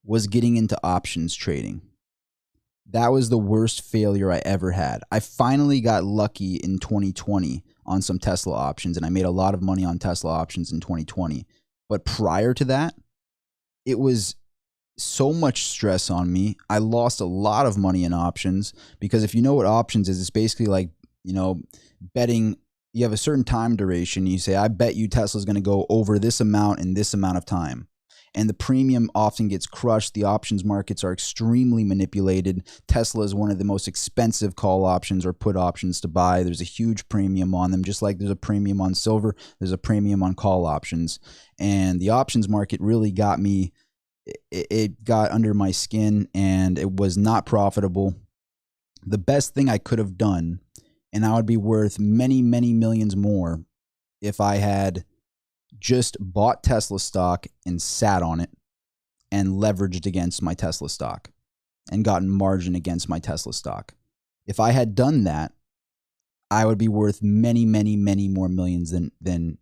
was getting into options trading. That was the worst failure I ever had. I finally got lucky in 2020 on some Tesla options, and I made a lot of money on Tesla options in 2020. But prior to that, it was so much stress on me. I lost a lot of money in options, because if you know what options is, it's basically like, betting. You have a certain time duration. You say, I bet you Tesla's going to go over this amount in this amount of time. And the premium often gets crushed. The options markets are extremely manipulated. Tesla is one of the most expensive call options or put options to buy. There's a huge premium on them. Just like there's a premium on silver, there's a premium on call options. And the options market really got me, it got under my skin, and it was not profitable. The best thing I could have done, and I would be worth many, many millions more if I had just bought Tesla stock and sat on it and leveraged against my Tesla stock and gotten margin against my Tesla stock. If I had done that, I would be worth many, many, many more millions than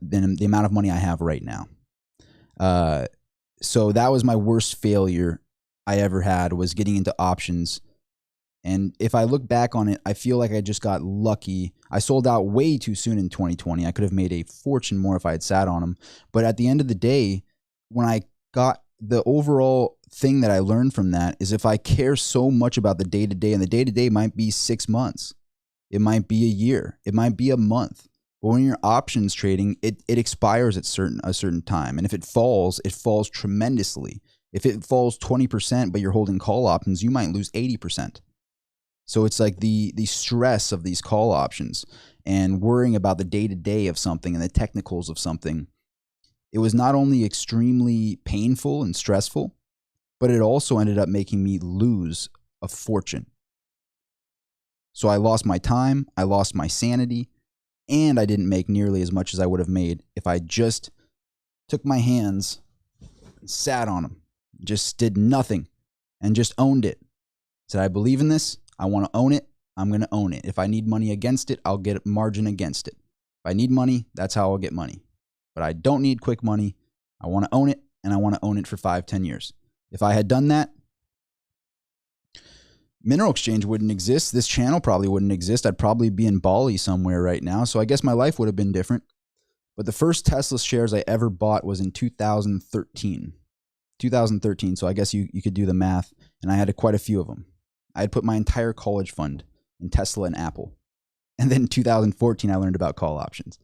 the amount of money I have right now. So that was my worst failure I ever had, was getting into options. And if I look back on it, I feel like I just got lucky. I sold out way too soon in 2020. I could have made a fortune more if I had sat on them. But at the end of the day, when I got the overall thing that I learned from that is, if I care so much about the day-to-day, and the day-to-day might be 6 months, it might be a year, it might be a month. But when you're options trading, it expires at a certain time. And if it falls tremendously. If it falls 20%, but you're holding call options, you might lose 80%. So it's like the stress of these call options and worrying about the day-to-day of something and the technicals of something. It was not only extremely painful and stressful, but it also ended up making me lose a fortune. So I lost my time, I lost my sanity, and I didn't make nearly as much as I would have made if I just took my hands, sat on them, just did nothing, and just owned it. Said, I believe in this. I want to own it. I'm going to own it. If I need money against it, I'll get margin against it. If I need money, that's how I'll get money. But I don't need quick money. I want to own it, and I want to own it for 5-10 years. If I had done that, Mineral Exchange wouldn't exist. This channel probably wouldn't exist. I'd probably be in Bali somewhere right now. So I guess my life would have been different. But the first Tesla shares I ever bought was in 2013. 2013. So I guess you could do the math. And I had quite a few of them. I had put my entire college fund in Tesla and Apple. And then in 2014, I learned about call options.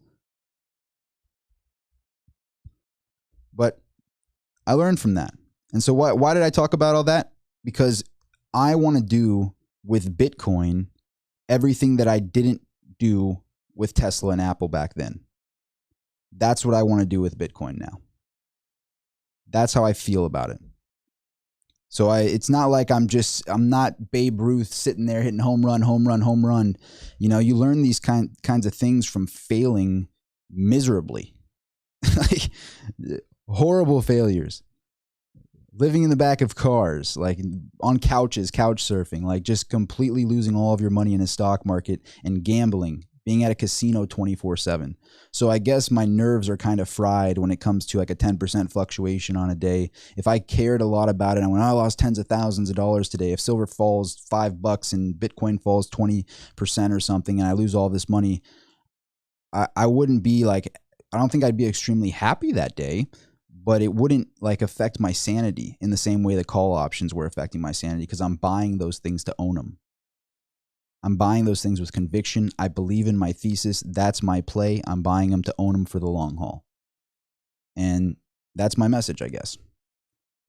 But I learned from that. And so why did I talk about all that? Because I want to do with Bitcoin everything that I didn't do with Tesla and Apple back then. That's what I want to do with Bitcoin now. That's how I feel about it. So it's not like I'm not Babe Ruth sitting there hitting home run, home run, home run. You learn these kinds of things from failing miserably. Like horrible failures. Living in the back of cars, like on couches, couch surfing, like just completely losing all of your money in a stock market, and gambling, being at a casino 24/7. So I guess my nerves are kind of fried when it comes to like a 10% fluctuation on a day. If I cared a lot about it, and when I lost tens of thousands of dollars today, if silver falls $5 and Bitcoin falls 20% or something, and I lose all this money, I wouldn't be like, I don't think I'd be extremely happy that day. but it wouldn't like affect my sanity in the same way that call options were affecting my sanity, because I'm buying those things to own them. I'm buying those things with conviction. I believe in my thesis. That's my play. I'm buying them to own them for the long haul. And that's my message, I guess.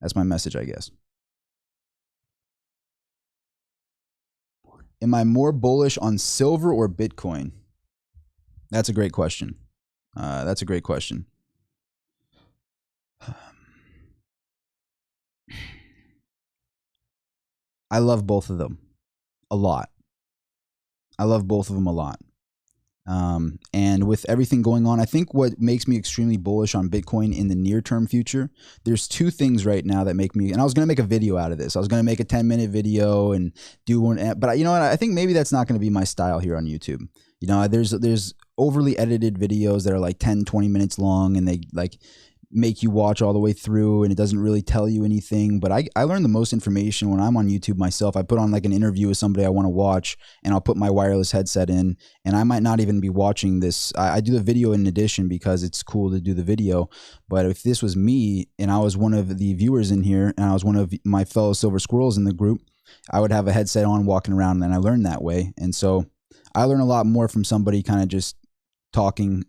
That's my message, I guess. Am I more bullish on silver or Bitcoin? That's a great question. That's a great question. I love both of them a lot. I love both of them a lot. And with everything going on, I think what makes me extremely bullish on Bitcoin in the near-term future, there's two things right now that make me, and I was going to make a video out of this. I was going to make a 10-minute video and do one, but you know what? I think maybe that's not going to be my style here on YouTube. You know, there's overly edited videos that are like 10, 20 minutes long, and they like make you watch all the way through, and it doesn't really tell you anything. But I learn the most information when I'm on YouTube myself. I put on like an interview with somebody I want to watch, and I'll put my wireless headset in, and I might not even be watching this. I do the video in addition because it's cool to do the video. But if this was me and I was one of the viewers in here, and I was one of my fellow Silver Squirrels in the group, I would have a headset on walking around, and I learn that way. And so I learn a lot more from somebody kind of just talking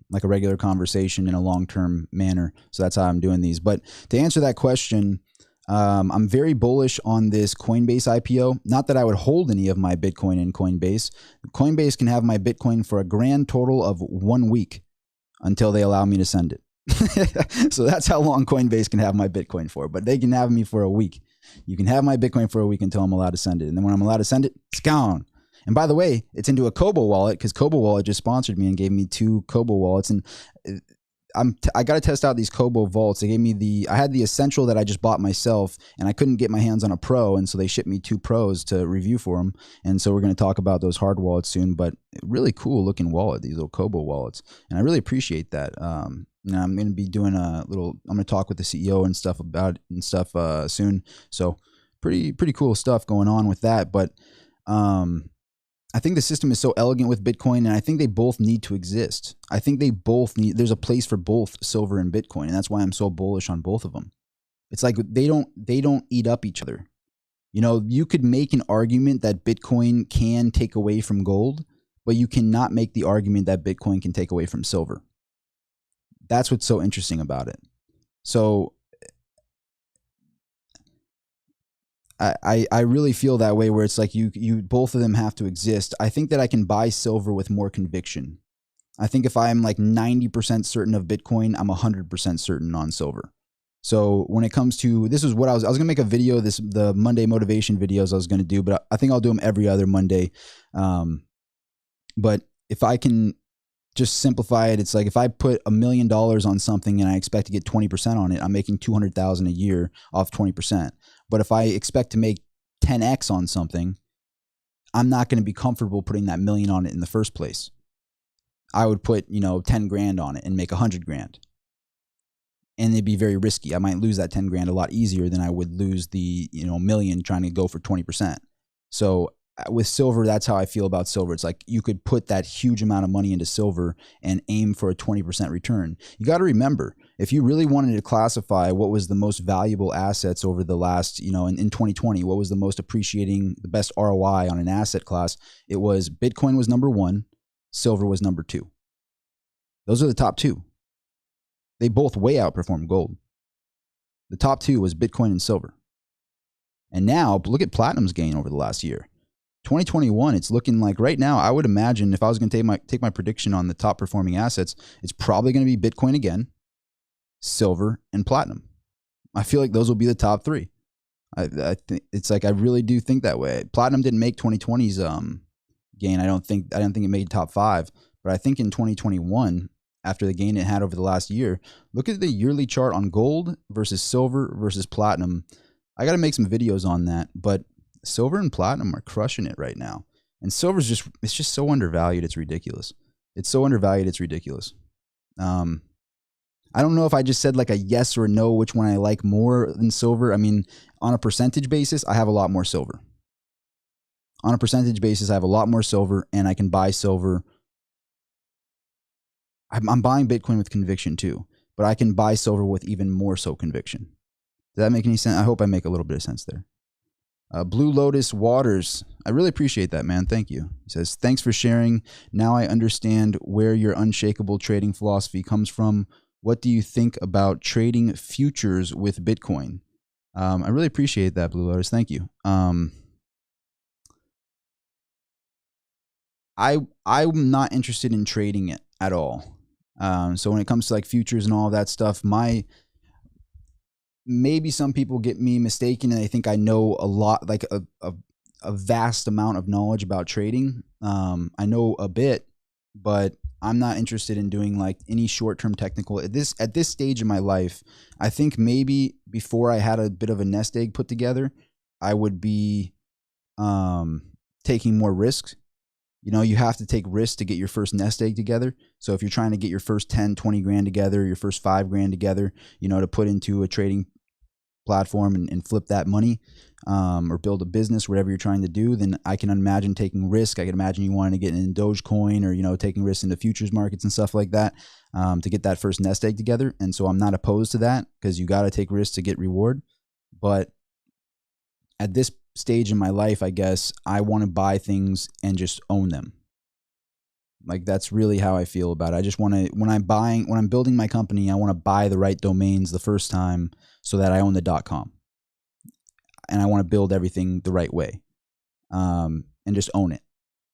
like a regular conversation in a long-term manner. So that's how I'm doing these. But to answer that question, I'm very bullish on this Coinbase IPO. Not that I would hold any of my Bitcoin in Coinbase. Coinbase can have my Bitcoin for a grand total of 1 week until they allow me to send it. So that's how long Coinbase can have my Bitcoin for. But they can have me for a week. You can have my Bitcoin for a week until I'm allowed to send it. And then when I'm allowed to send it, it's gone. And by the way, it's into a Kobo wallet, because Kobo wallet just sponsored me and gave me 2 Kobo wallets. And I got to test out these Kobo vaults. They gave me I had the Essential that I just bought myself, and I couldn't get my hands on a Pro. And so they shipped me 2 Pros to review for them. And so we're going to talk about those hard wallets soon, but really cool looking wallet, these little Kobo wallets. And I really appreciate that. Now I'm going to be doing I'm going to talk with the CEO and stuff about it and stuff soon. So pretty cool stuff going on with that. But, I think the system is so elegant with Bitcoin, and I think they both need to exist. I think they both need, there's a place for both silver and Bitcoin, and that's why I'm so bullish on both of them. It's like they don't eat up each other. You know, you could make an argument that Bitcoin can take away from gold, but you cannot make the argument that Bitcoin can take away from silver. That's what's so interesting about it. So I really feel that way, where it's like you both of them have to exist. I think that I can buy silver with more conviction. I think if I'm like 90% certain of Bitcoin, I'm 100% certain on silver. So when it comes to, this is what I was going to make a video, the Monday motivation videos I was going to do, but I think I'll do them every other Monday. But if I can just simplify it, it's like if I put $1 million on something and I expect to get 20% on it, I'm making $200,000 a year off 20%. But if I expect to make 10x on something, I'm not going to be comfortable putting that $1 million on it in the first place. I would put, 10 grand on it and make 100 grand. And it'd be very risky. I might lose that 10 grand a lot easier than I would lose the, $1 million trying to go for 20%. So with silver, that's how I feel about silver. It's like you could put that huge amount of money into silver and aim for a 20% return. You got to remember, if you really wanted to classify what was the most valuable assets over the last, in 2020, what was the most appreciating, the best ROI on an asset class, it was Bitcoin was number 1, silver was number 2. Those are the top 2. They both way outperformed gold. The top 2 was Bitcoin and silver. And now look at platinum's gain over the last year. 2021, it's looking like right now, I would imagine if I was going to take my prediction on the top performing assets, it's probably going to be Bitcoin again, silver, and platinum. I feel like those will be the top 3. I think it's like I really do think that way. Platinum didn't make 2020's gain. I don't think it made top 5, but I think in 2021, after the gain it had over the last year, look at the yearly chart on gold versus silver versus platinum. I got to make some videos on that, but silver and platinum are crushing it right now. And silver's it's just so undervalued. It's ridiculous. It's so undervalued. It's ridiculous. I don't know if I just said like a yes or a no, which one I like more than silver. I mean, on a percentage basis, I have a lot more silver. On a percentage basis, I have a lot more silver, and I can buy silver. I'm buying Bitcoin with conviction too. but I can buy silver with even more so conviction. Does that make any sense? I hope I make a little bit of sense there. Blue Lotus Waters, I really appreciate that, man. Thank you. He says, thanks for sharing. Now I understand where your unshakable trading philosophy comes from. What do you think about trading futures with Bitcoin? I really appreciate that, Blue Lotus. Thank you. I'm not interested in trading it at all. So when it comes to like futures and all of that stuff, maybe some people get me mistaken and they think I know a lot, like a vast amount of knowledge about trading. I know a bit, but I'm not interested in doing like any short-term technical at this stage of my life. I think maybe before I had a bit of a nest egg put together, I would be taking more risks. You know, you have to take risks to get your first nest egg together. So if you're trying to get your first 10, 20 grand together, your first 5 grand together, you know, to put into a trading platform and flip that money, or build a business, whatever you're trying to do, then I can imagine taking risk. I can imagine you wanting to get in Dogecoin or, you know, taking risks into futures markets and stuff like that, to get that first nest egg together. And so I'm not opposed to that because you got to take risks to get reward. But at this stage in my life, I guess I want to buy things and just own them. Like that's really how I feel about it. I just want to, when I'm building my company, I want to buy the right domains the first time so that I own the .com. And I want to build everything the right way, and just own it.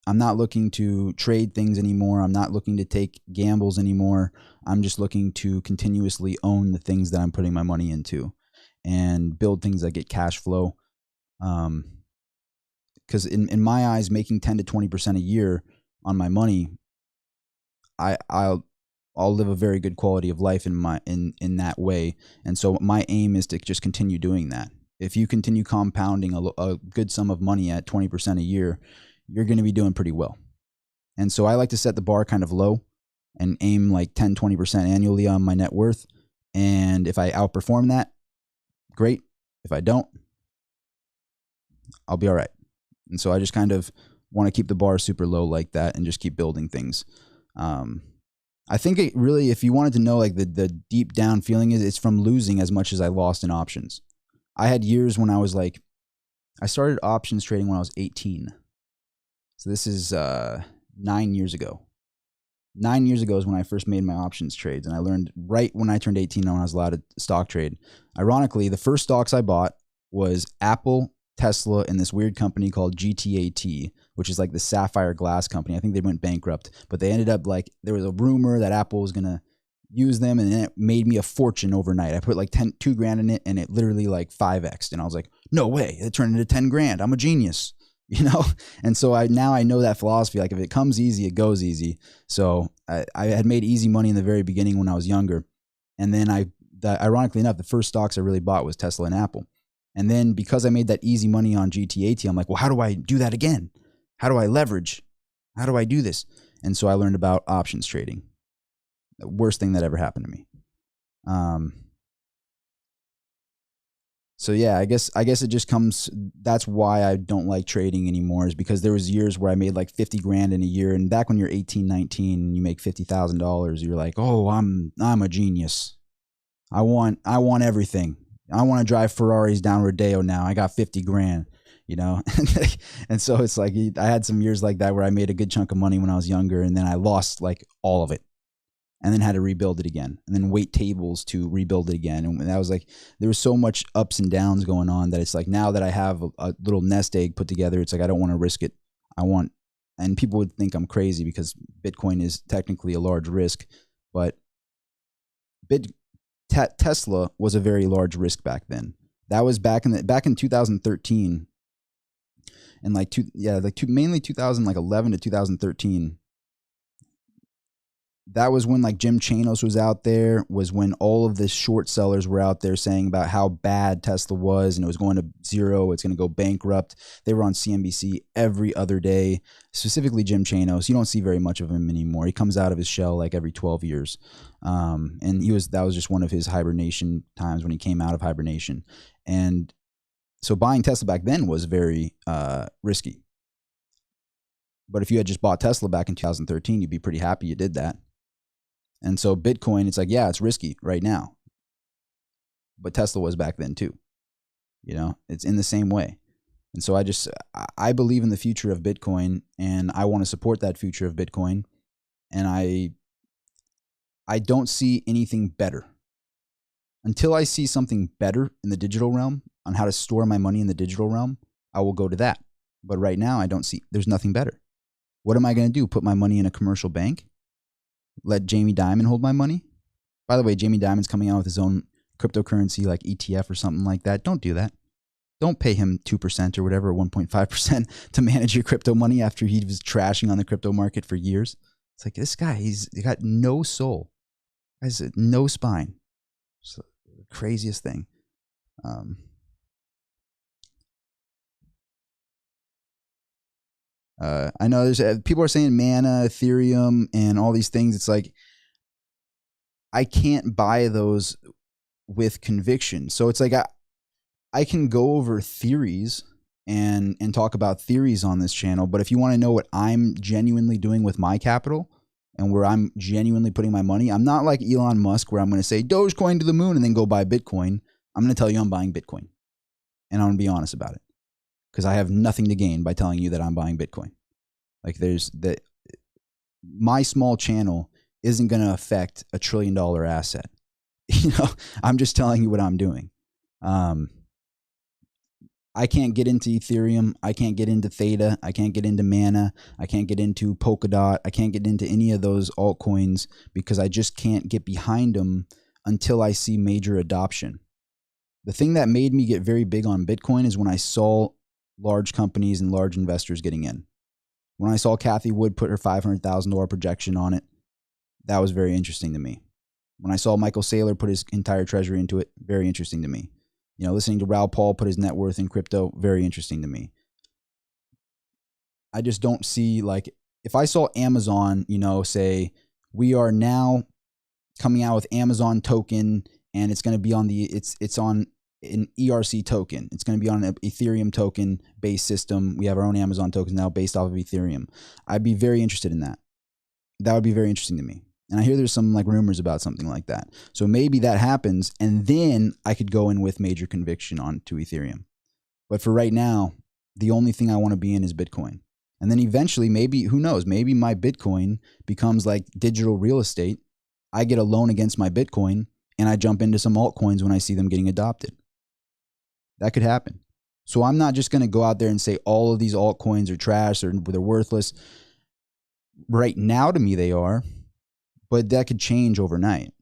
I'm not looking to trade things anymore. I'm not looking to take gambles anymore. I'm just looking to continuously own the things that I'm putting my money into and build things that get cash flow. Because in my eyes, making 10 to 20% a year on my money, I'll live a very good quality of life in that way. And so my aim is to just continue doing that. If you continue compounding a good sum of money at 20% a year, you're going to be doing pretty well. And so I like to set the bar kind of low and aim like 10, 20% annually on my net worth. And if I outperform that, great. If I don't, I'll be all right. And so I just kind of want to keep the bar super low like that and just keep building things. I think it really, if you wanted to know like the deep down feeling is, it's from losing as much as I lost in options. I had years when I was like, I started options trading when I was 18. So this is 9 years ago. 9 years ago is when I first made my options trades. And I learned right when I turned 18 when I was allowed to stock trade. Ironically, the first stocks I bought was Apple, Tesla, and this weird company called GTAT, which is like the sapphire glass company. I think they went bankrupt, but they ended up like, there was a rumor that Apple was going to use them, and it made me a fortune overnight. I put like 2 grand in it, and it literally like 5x'd, and I was like, no way, it turned into 10 grand. I'm a genius, you know? And so now I know that philosophy. Like if it comes easy, it goes easy. So I had made easy money in the very beginning when I was younger. And then ironically enough, the first stocks I really bought was Tesla and Apple. And then because I made that easy money on GTAT, I'm like, well, how do I do that again? How do I leverage? How do I do this? And so I learned about options trading. The worst thing that ever happened to me. So yeah, I guess it just comes, that's why I don't like trading anymore, is because there was years where I made like 50 grand in a year. And back when you're 18, 19 and you make $50,000, you're like, oh, I'm a genius. I want everything. I want to drive Ferraris down Rodeo now. I got 50 grand, you know? And so it's like, I had some years like that where I made a good chunk of money when I was younger, and then I lost like all of it and then had to rebuild it again and then wait tables to rebuild it again. And that was like, there was so much ups and downs going on that it's like, now that I have a little nest egg put together, it's like, I don't want to risk it. And people would think I'm crazy because Bitcoin is technically a large risk, but Tesla was a very large risk back then. That was back in 2013, and mainly 2011 to 2013. That was when like Jim Chanos was out there, was when all of the short sellers were out there saying about how bad Tesla was and it was going to zero, it's going to go bankrupt. They were on CNBC every other day, specifically Jim Chanos. You don't see very much of him anymore. He comes out of his shell like every 12 years. And that was just one of his hibernation times when he came out of hibernation. And so buying Tesla back then was very risky. But if you had just bought Tesla back in 2013, you'd be pretty happy you did that. And so Bitcoin, it's like, yeah, it's risky right now. But Tesla was back then too. You know, it's in the same way. And so I believe in the future of Bitcoin, and I want to support that future of Bitcoin. And I don't see anything better. Until I see something better in the digital realm on how to store my money in the digital realm, I will go to that. But right now, there's nothing better. What am I going to do? Put my money in a commercial bank? Let Jamie Dimon hold my money? By the way, Jamie Dimon's coming out with his own cryptocurrency like ETF or something like that. Don't do that. Don't pay him 2% or whatever, 1.5% to manage your crypto money after he was trashing on the crypto market for years. It's like, this guy, he's got no soul. Has no spine. It's the craziest thing. I know there's people are saying Mana, Ethereum, and all these things. It's like, I can't buy those with conviction. So it's like I can go over theories and talk about theories on this channel, but if you want to know what I'm genuinely doing with my capital and where I'm genuinely putting my money, I'm not like Elon Musk where I'm going to say Dogecoin to the moon and then go buy Bitcoin. I'm going to tell you I'm buying Bitcoin, and I'm going to be honest about it because I have nothing to gain by telling you that I'm buying Bitcoin. Like my small channel isn't going to affect $1 trillion asset. You know, I'm just telling you what I'm doing. I can't get into Ethereum. I can't get into Theta. I can't get into Mana. I can't get into Polkadot. I can't get into any of those altcoins because I just can't get behind them until I see major adoption. The thing that made me get very big on Bitcoin is when I saw large companies and large investors getting in. When I saw Cathie Wood put her $500,000 projection on it, that was very interesting to me. When I saw Michael Saylor put his entire treasury into it, very interesting to me. You know, listening to Raoul Paul put his net worth in crypto, very interesting to me. I just don't see, like, if I saw Amazon, you know, say, we are now coming out with Amazon token and it's going to be on it's on an ERC token. It's going to be on an Ethereum token based system. We have our own Amazon tokens now based off of Ethereum. I'd be very interested in that. That would be very interesting to me. And I hear there's some like rumors about something like that. So maybe that happens and then I could go in with major conviction onto Ethereum. But for right now, the only thing I want to be in is Bitcoin. And then eventually, maybe, who knows, maybe my Bitcoin becomes like digital real estate. I get a loan against my Bitcoin and I jump into some altcoins when I see them getting adopted. That could happen. So I'm not just going to go out there and say all of these altcoins are trash or they're worthless. Right now, to me, they are. But that could change overnight.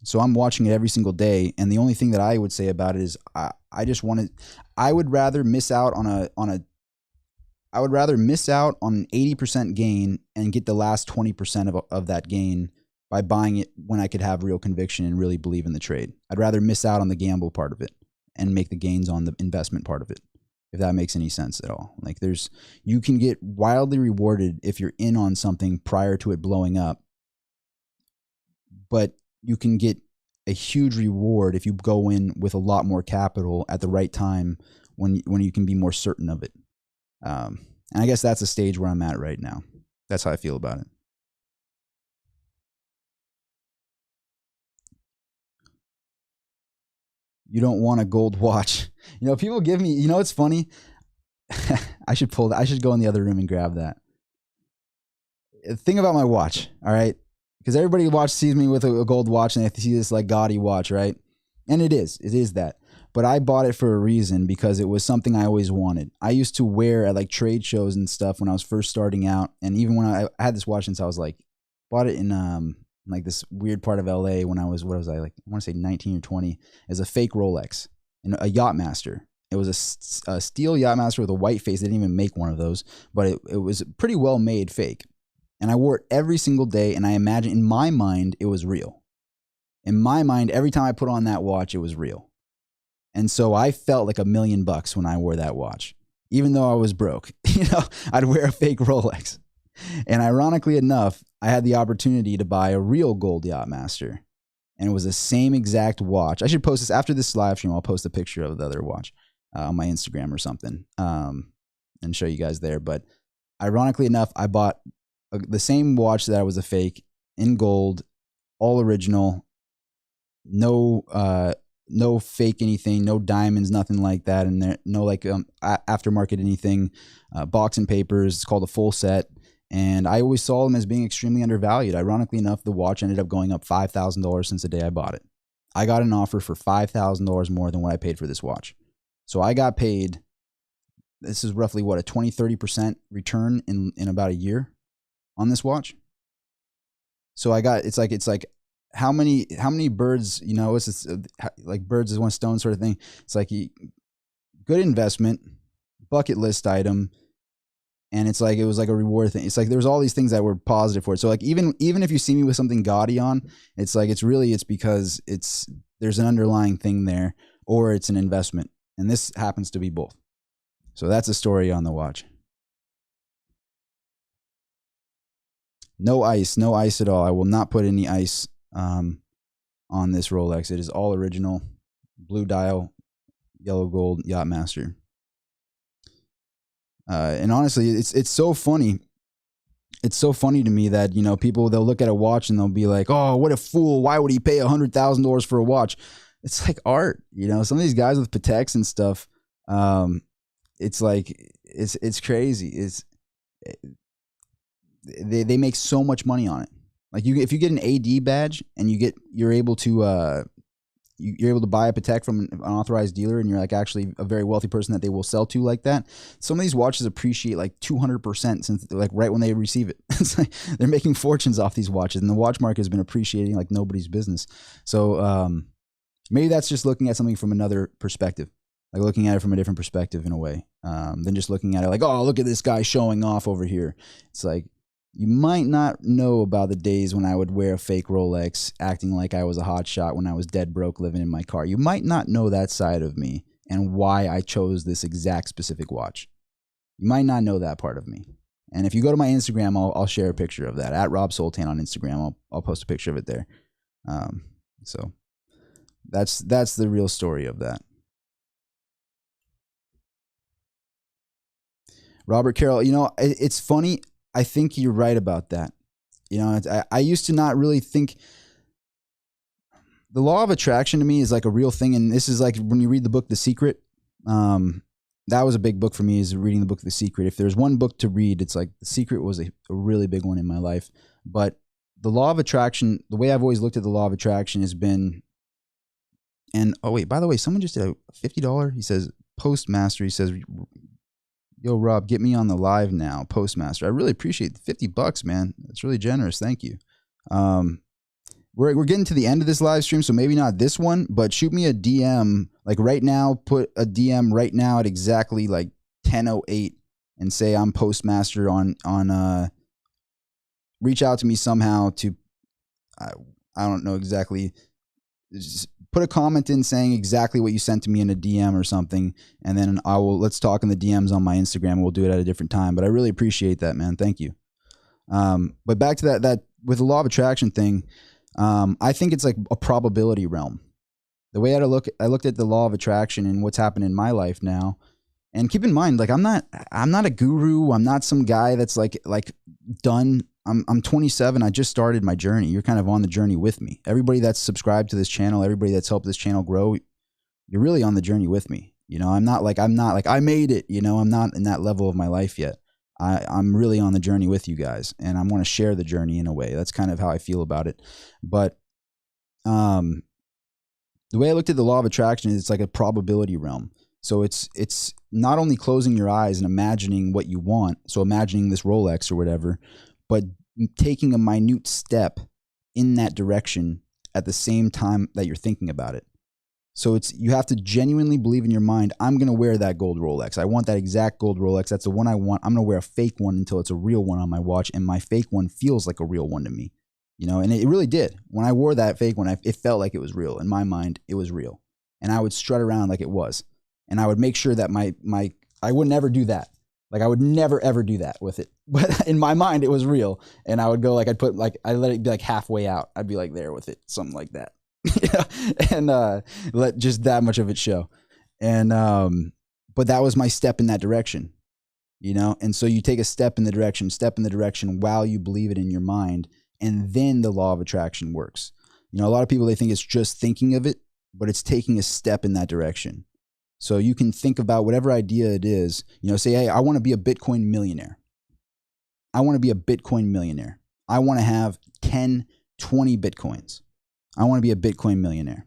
So I'm watching it every single day. And the only thing that I would say about it is I would rather miss out on an 80% gain and get the last 20% of that gain by buying it when I could have real conviction and really believe in the trade. I'd rather miss out on the gamble part of it and make the gains on the investment part of it, if that makes any sense at all. Like you can get wildly rewarded if you're in on something prior to it blowing up. But you can get a huge reward if you go in with a lot more capital at the right time when you can be more certain of it. And I guess that's the stage where I'm at right now. That's how I feel about it. You don't want a gold watch. You know, people give me, you know, it's funny. I should go in the other room and grab that. Think about my watch, all right? Because everybody sees me with a gold watch and they see this like gaudy watch, right? And it is that. But I bought it for a reason because it was something I always wanted. I used to wear at like trade shows and stuff when I was first starting out. And even when I had this watch since I was like, bought it in like this weird part of LA when I was, I want to say 19 or 20, as a fake Rolex and a Yachtmaster. It was a steel Yachtmaster with a white face. They didn't even make one of those, but it was pretty well made fake. And I wore it every single day, and I imagine in my mind it was real. In my mind, every time I put on that watch, it was real. And so I felt like $1 million when I wore that watch, even though I was broke. You know, I'd wear a fake Rolex. And ironically enough, I had the opportunity to buy a real gold Yachtmaster, and it was the same exact watch. I should post this after this live stream. I'll post a picture of the other watch on my Instagram or something and show you guys there. But ironically enough, I bought the same watch that was a fake in gold, all original, no fake anything, no diamonds, nothing like that, and there no like aftermarket anything, box and papers. It's called a full set, and I always saw them as being extremely undervalued. Ironically enough, the watch ended up going up $5,000 since the day I bought it. I got an offer for $5,000 more than what I paid for this watch. So I got paid, this is roughly what, a 20-30% return in about a year on this watch. So I got, it's like how many birds, you know, it's just, like birds is one stone sort of thing. It's like good investment, bucket list item, and it's like it was like a reward thing. It's like there's all these things that were positive for it. So like even if you see me with something gaudy on, it's like it's because there's an underlying thing there, or it's an investment, and this happens to be both. So that's a story on the watch. No ice at all. I will not put any ice on this Rolex. It is all original, blue dial, yellow gold Yachtmaster. And honestly, it's so funny. It's so funny to me that, you know, people, they'll look at a watch and they'll be like, oh, what a fool. Why would he pay $100,000 for a watch? It's like art, you know, some of these guys with Pateks and stuff. It's like, it's crazy. They make so much money on it. Like if you get an AD badge and you're able to buy a Patek from an authorized dealer, and you're like actually a very wealthy person that they will sell to like that. Some of these watches appreciate like 200% since like right when they receive it. It's like they're making fortunes off these watches, and the watch market has been appreciating like nobody's business. So maybe that's just looking at something from another perspective, like looking at it from a different perspective in a way, than just looking at it like, oh, look at this guy showing off over here. It's like, you might not know about the days when I would wear a fake Rolex, acting like I was a hot shot when I was dead broke living in my car. You might not know that side of me and why I chose this exact specific watch. You might not know that part of me. And if you go to my Instagram, I'll share a picture of that. At Rob Sultan on Instagram, I'll post a picture of it there. So that's the real story of that. Robert Carroll, you know, it's funny. I think you're right about that. You know, I used to not really think the law of attraction to me is like a real thing. And this is like when you read the book, The Secret, that was a big book for me, is reading the book, The Secret. If there's one book to read, it's like The Secret was a really big one in my life. But the law of attraction, the way I've always looked at the law of attraction has been, and oh wait, by the way, someone just did a $50. He says, Postmaster, he says, yo, Rob, get me on the live now, Postmaster. I really appreciate the $50, man. That's really generous. Thank you. We're getting to the end of this live stream, so maybe not this one, but shoot me a DM like right now. Put a DM right now at exactly like 10:08 and say I'm Postmaster on reach out to me somehow to I don't know exactly. Just put a comment in saying exactly what you sent to me in a DM or something, and then let's talk in the DMs on my Instagram. We'll do it at a different time, but I really appreciate that, man. Thank you. But back to that with the law of attraction thing, I think it's like a probability realm. The way I looked at the law of attraction and what's happened in my life now, and keep in mind, like I'm not a guru. I'm not some guy that's like done. I'm 27. I just started my journey. You're kind of on the journey with me. Everybody that's subscribed to this channel, everybody that's helped this channel grow, you're really on the journey with me. You know, I'm not like I made it. You know, I'm not in that level of my life yet. I'm really on the journey with you guys, and I want to share the journey in a way. That's kind of how I feel about it. But the way I looked at the law of attraction is it's like a probability realm. So it's not only closing your eyes and imagining what you want, so imagining this Rolex or whatever, but taking a minute step in that direction at the same time that you're thinking about it. So you have to genuinely believe in your mind, I'm going to wear that gold Rolex. I want that exact gold Rolex. That's the one I want. I'm going to wear a fake one until it's a real one on my watch, and my fake one feels like a real one to me. You know, and it really did. When I wore that fake one, it felt like it was real. In my mind, it was real. And I would strut around like it was. And I would make sure that I would never do that. Like I would never ever do that with it. But in my mind, it was real. And I would go like, I let it be like halfway out. I'd be like there with it, something like that. And let just that much of it show. And but that was my step in that direction, you know. And so you take a step in the direction while you believe it in your mind, and then the law of attraction works. You know, a lot of people, they think it's just thinking of it, but it's taking a step in that direction. So you can think about whatever idea it is, you know, say, hey, I want to be a Bitcoin millionaire. I want to be a Bitcoin millionaire. I want to have 10, 20 Bitcoins. I want to be a Bitcoin millionaire.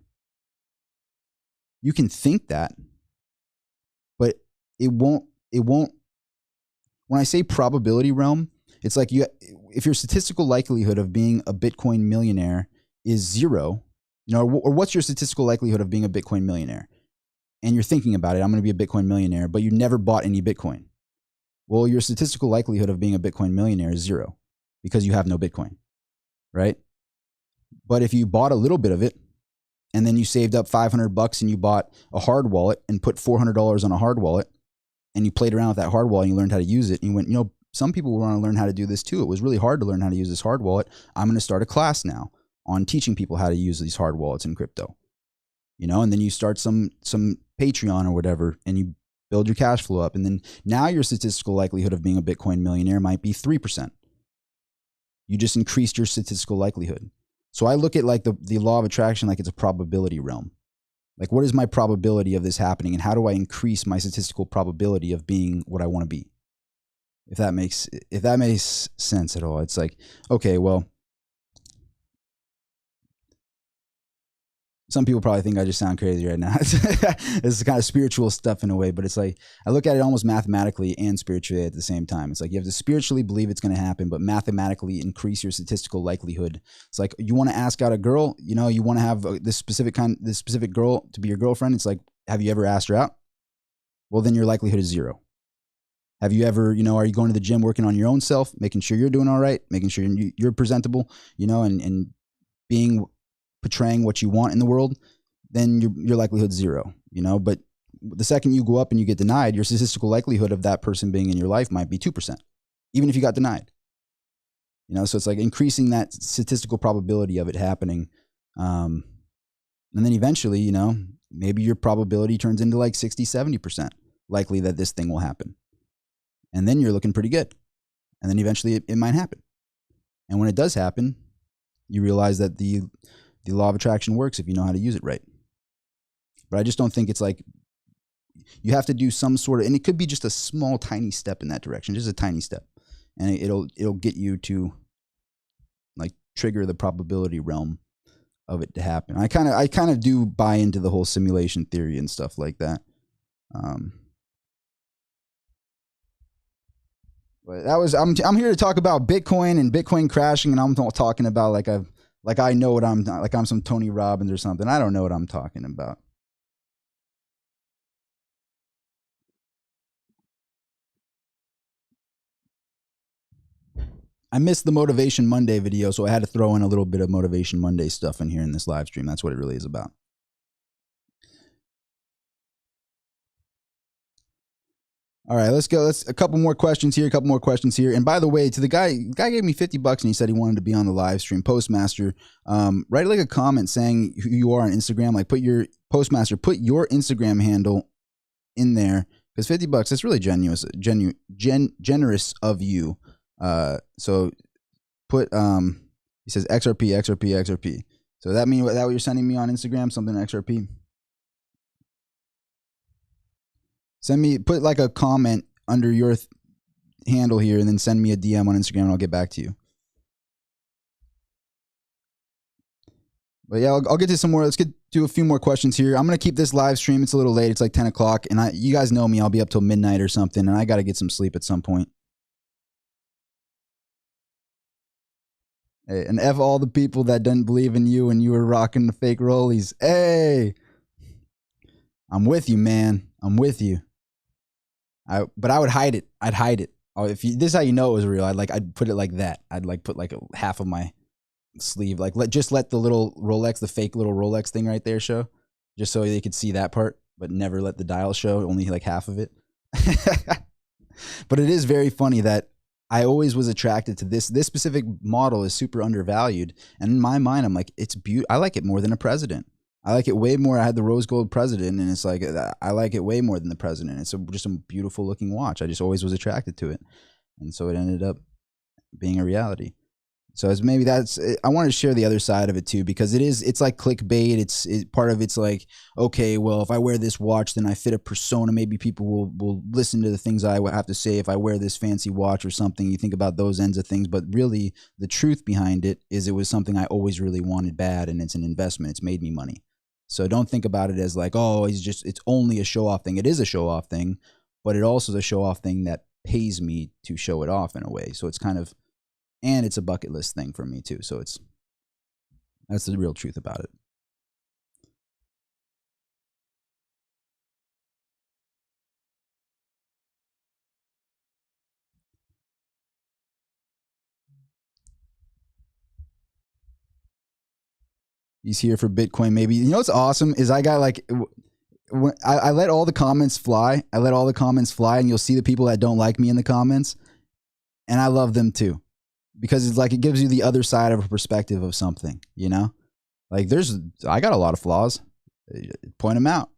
You can think that, but it won't, when I say probability realm, it's like if your statistical likelihood of being a Bitcoin millionaire is 0, you know, or what's your statistical likelihood of being a Bitcoin millionaire? And you're thinking about it, I'm going to be a Bitcoin millionaire, but you never bought any Bitcoin. Well, your statistical likelihood of being a Bitcoin millionaire is 0 because you have no Bitcoin, right? But if you bought a little bit of it and then you saved up $500 and you bought a hard wallet and put $400 on a hard wallet and you played around with that hard wallet and you learned how to use it and you went, you know, some people want to learn how to do this too. It was really hard to learn how to use this hard wallet. I'm going to start a class now on teaching people how to use these hard wallets in crypto. You know, and then you start some Patreon or whatever and you build your cash flow up. And then now your statistical likelihood of being a Bitcoin millionaire might be 3%. You just increased your statistical likelihood. So I look at like the law of attraction like it's a probability realm. Like, what is my probability of this happening? And how do I increase my statistical probability of being what I want to be? If that makes sense at all. It's like, okay, well, some people probably think I just sound crazy right now. This is kind of spiritual stuff in a way, but it's like, I look at it almost mathematically and spiritually at the same time. It's like you have to spiritually believe it's going to happen, but mathematically increase your statistical likelihood. It's like you want to ask out a girl, you know, you want to have this specific girl to be your girlfriend. It's like, have you ever asked her out? Well, then your likelihood is 0. Have you ever, you know, are you going to the gym working on your own self, making sure you're doing all right, making sure you're presentable, you know, and portraying what you want in the world, then your likelihood's 0, you know. But the second you go up and you get denied, your statistical likelihood of that person being in your life might be 2%, even if you got denied. You know, so it's like increasing that statistical probability of it happening. And then eventually, you know, maybe your probability turns into like 60, 70% likely that this thing will happen. And then you're looking pretty good. And then eventually it might happen. And when it does happen, you realize that the law of attraction works if you know how to use it right. But I just don't think it's like you have to do some sort of, and it could be just a small, tiny step in that direction, just a tiny step. And it'll get you to like trigger the probability realm of it to happen. I kind of do buy into the whole simulation theory and stuff like that. But I'm here to talk about Bitcoin and Bitcoin crashing, and I'm talking about like I know what I'm some Tony Robbins or something. I don't know what I'm talking about. I missed the Motivation Monday video, so I had to throw in a little bit of Motivation Monday stuff in here in this live stream. That's what it really is about. All right, let's go. Let's a couple more questions here. And by the way, to the guy gave me $50 and he said he wanted to be on the live stream. Postmaster, write like a comment saying who you are on Instagram. Like put your Instagram handle in there because $50, that's really generous of you. So put he says XRP. So that mean that what you're sending me on Instagram? Something XRP. Put like a comment under your handle here and then send me a DM on Instagram and I'll get back to you. But yeah, I'll get to some more. Let's get to a few more questions here. I'm going to keep this live stream. It's a little late. It's like 10 o'clock. And you guys know me. I'll be up till midnight or something. And I got to get some sleep at some point. Hey, and F all the people that didn't believe in you and you were rocking the fake rollies. Hey, I'm with you, man. I'm with you. But I would hide it. I'd hide it. Oh, this is how you know it was real. I'd put it like that. I'd like put like half of my sleeve, like just let the little Rolex, the fake little Rolex thing right there show, just so they could see that part, but never let the dial show, only like half of it. But it is very funny that I always was attracted to this specific model is super undervalued. And in my mind, I'm like, I like it more than a president. I like it way more. I had the rose gold president, and it's like I like it way more than the president. It's just a beautiful looking watch. I just always was attracted to it, and so it ended up being a reality. So it's maybe that's, I want to share the other side of it too, because it's like clickbait. Part of it's like, okay, well, if I wear this watch, then I fit a persona. Maybe people will listen to the things I have to say. If I wear this fancy watch or something, you think about those ends of things. But really, the truth behind it is it was something I always really wanted bad, and it's an investment. It's made me money. So don't think about it as like, oh, it's only a show off thing. It is a show off thing, but it also is a show off thing that pays me to show it off in a way. So it's kind of, and it's a bucket list thing for me too. So that's the real truth about it. He's here for Bitcoin, maybe. You know what's awesome is I got like, when I let all the comments fly. I let all the comments fly, and you'll see the people that don't like me in the comments, and I love them too, because it's like it gives you the other side of a perspective of something. You know, like I got a lot of flaws. Point them out.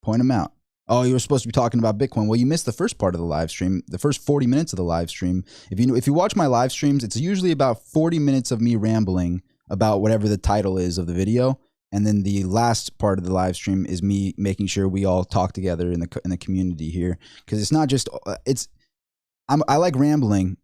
Point them out. Oh, you were supposed to be talking about Bitcoin. Well, you missed the first part of the live stream, the first 40 minutes of the live stream. If you watch my live streams, it's usually about 40 minutes of me rambling about whatever the title is of the video, and then the last part of the live stream is me making sure we all talk together in the community here, because it's not just I like rambling,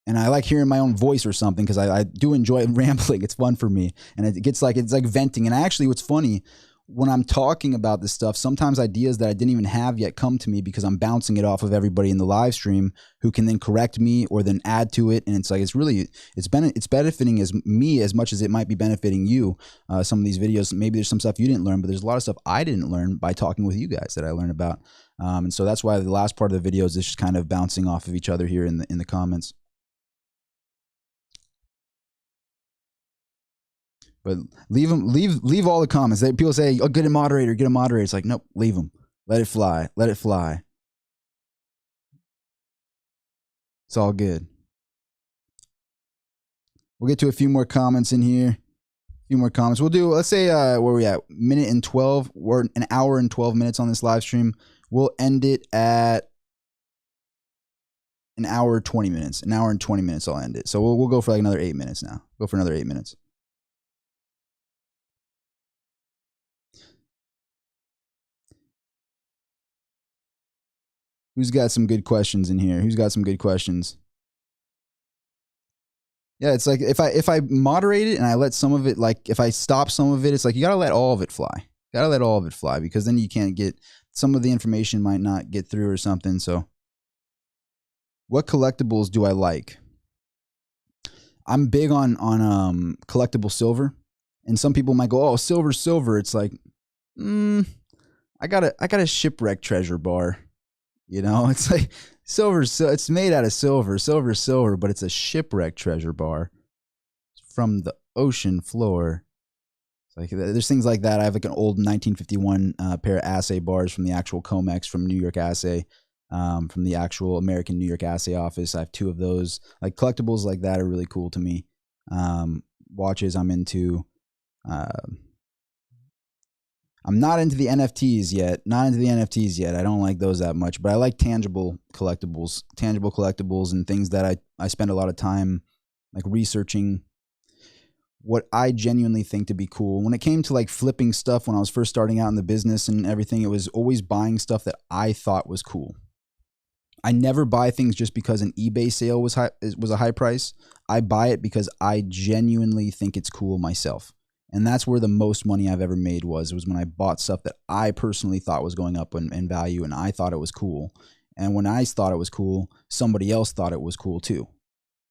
and I like hearing my own voice or something, because I do enjoy rambling. It's fun for me, and it's like venting. And actually, what's funny, when I'm talking about this stuff, sometimes ideas that I didn't even have yet come to me because I'm bouncing it off of everybody in the live stream, who can then correct me or then add to it. And it's like, it's benefiting me as much as it might be benefiting you. Some of these videos, maybe there's some stuff you didn't learn, but there's a lot of stuff I didn't learn by talking with you guys that I learned about. And so that's why the last part of the videos is just kind of bouncing off of each other here in the comments. But leave all the comments. People say, "Oh, get a moderator, get a moderator." It's like, nope, leave them. Let it fly. Let it fly. It's all good. We'll get to a few more comments in here. A few more comments. We'll do, let's say, where are we at? Minute and 12. We're an hour and 12 minutes on this live stream. We'll end it at an hour 20 minutes. An hour and 20 minutes I'll end it. So we'll go for like another 8 minutes now. Go for another 8 minutes. Who's got some good questions in here? Who's got some good questions? Yeah, it's like if I moderate it and I let some of it, like if I stop some of it, it's like you gotta let all of it fly. You gotta let all of it fly, because then you can't get, some of the information might not get through or something. So what collectibles do I like? I'm big on collectible silver. And some people might go, oh, silver. It's like, I got a shipwreck treasure bar. You know, it's like silver, so it's made out of silver, but it's a shipwreck treasure bar from the ocean floor. It's like there's things like that. I have like an old 1951 pair of assay bars from the actual COMEX from New York Assay, from the actual American New York Assay office. I have 2 of those. Like collectibles like that are really cool to me. Watches I'm into. I'm not into the NFTs yet. I don't like those that much, but I like tangible collectibles and things that I spend a lot of time like researching what I genuinely think to be cool. When it came to like flipping stuff, when I was first starting out in the business and everything, it was always buying stuff that I thought was cool. I never buy things just because an eBay sale was a high price. I buy it because I genuinely think it's cool myself. And that's where the most money I've ever made was when I bought stuff that I personally thought was going up in value, and I thought it was cool. And when I thought it was cool, somebody else thought it was cool too.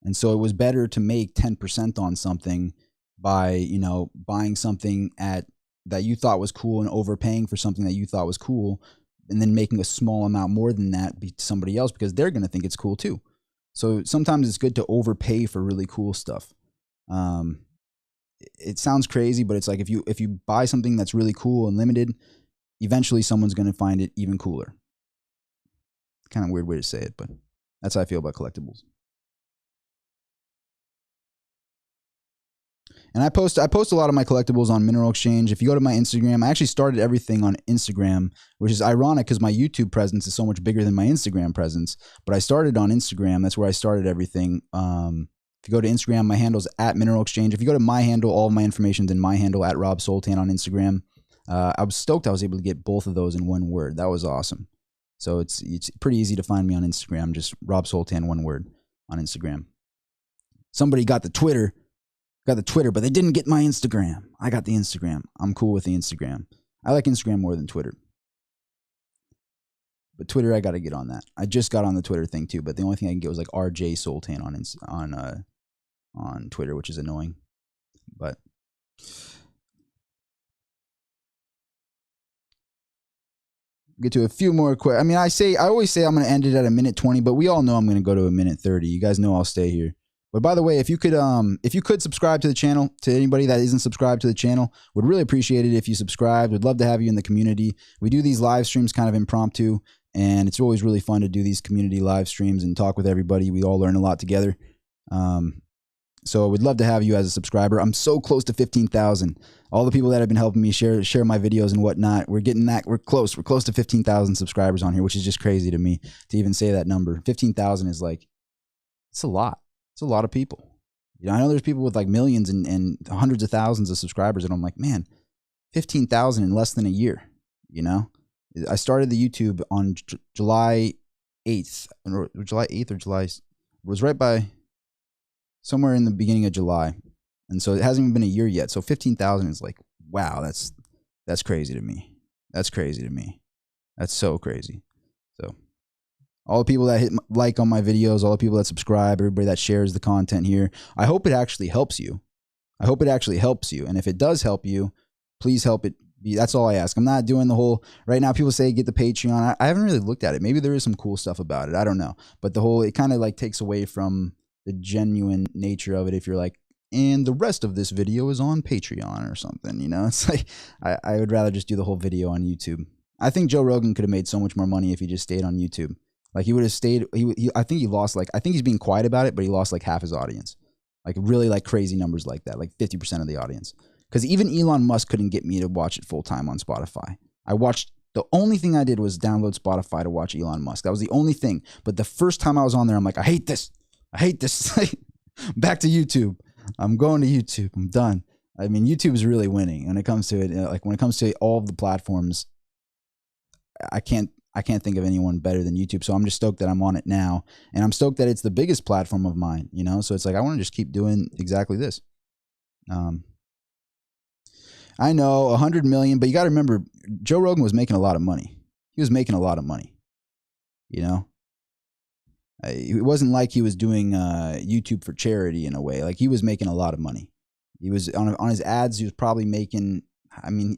And so it was better to make 10% on something by, you know, buying something that you thought was cool and overpaying for something that you thought was cool, and then making a small amount more than that be to somebody else, because they're going to think it's cool too. So sometimes it's good to overpay for really cool stuff. It sounds crazy, but it's like if you buy something that's really cool and limited, eventually someone's going to find it even cooler. Kind of weird way to say it, but that's how I feel about collectibles. And I post a lot of my collectibles on Mineral Exchange. If you go to my Instagram, I actually started everything on Instagram, which is ironic because my YouTube presence is so much bigger than my Instagram presence. But I started on Instagram. That's where I started everything. If you go to Instagram, my handle's at Mineral Exchange. If you go to my handle, all of my information's in my handle at Rob Soltan on Instagram. I was stoked I was able to get both of those in one word. That was awesome. So it's pretty easy to find me on Instagram. Just Rob Soltan, one word on Instagram. Somebody got the Twitter, but they didn't get my Instagram. I got the Instagram. I'm cool with the Instagram. I like Instagram more than Twitter. But Twitter, I got to get on that. I just got on the Twitter thing too, but the only thing I can get was like RJ Soltan on Twitter, which is annoying. But get to a few more questions. I mean, I always say I'm going to end it at 1:20, but we all know I'm going to go to 1:30. You guys know I'll stay here. But by the way, if you could subscribe to the channel, to anybody that isn't subscribed to the channel, would really appreciate it if you subscribed. Would love to have you in the community. We do these live streams kind of impromptu, and it's always really fun to do these community live streams and talk with everybody. We all learn a lot together. So I would love to have you as a subscriber. I'm so close to 15,000. All the people that have been helping me share my videos and whatnot, we're getting that. We're close. We're close to 15,000 subscribers on here, which is just crazy to me to even say that number. 15,000 is like, it's a lot. It's a lot of people. You know, I know there's people with like millions and hundreds of thousands of subscribers, and I'm like, man, 15,000 in less than a year. You know, I started the YouTube on July 8th, or July 8th or July. It was right by somewhere in the beginning of July, and so it hasn't even been a year yet. So 15,000 is like, wow, that's crazy to me. That's crazy to me. That's so crazy. So all the people that hit like on my videos, all the people that subscribe, everybody that shares the content here, I hope it actually helps you. I hope it actually helps you. And if it does help you, please help it be. That's all I ask. I'm not doing the whole, right now people say get the Patreon. I haven't really looked at it. Maybe there is some cool stuff about it. I don't know. But the whole, it kind of like takes away from the genuine nature of it if you're like, and the rest of this video is on Patreon or something, you know? It's like, I would rather just do the whole video on YouTube. I think Joe Rogan could have made so much more money if he just stayed on YouTube. Like he would have stayed, I think he lost like, I think he's being quiet about it, but he lost like half his audience. Like really like crazy numbers like that, like 50% of the audience. Because even Elon Musk couldn't get me to watch it full time on Spotify. The only thing I did was download Spotify to watch Elon Musk. That was the only thing. But the first time I was on there, I'm like, I hate this. Back to YouTube. I'm going to YouTube. I'm done. I mean, YouTube is really winning when it comes to it. Like when it comes to all of the platforms, I can't think of anyone better than YouTube. So I'm just stoked that I'm on it now. And I'm stoked that it's the biggest platform of mine, you know? So it's like, I want to just keep doing exactly this. I know 100 million, but you got to remember, Joe Rogan was making a lot of money. He was making a lot of money, you know? It wasn't like he was doing YouTube for charity in a way. Like he was making a lot of money. He was on his ads. He was probably making, I mean,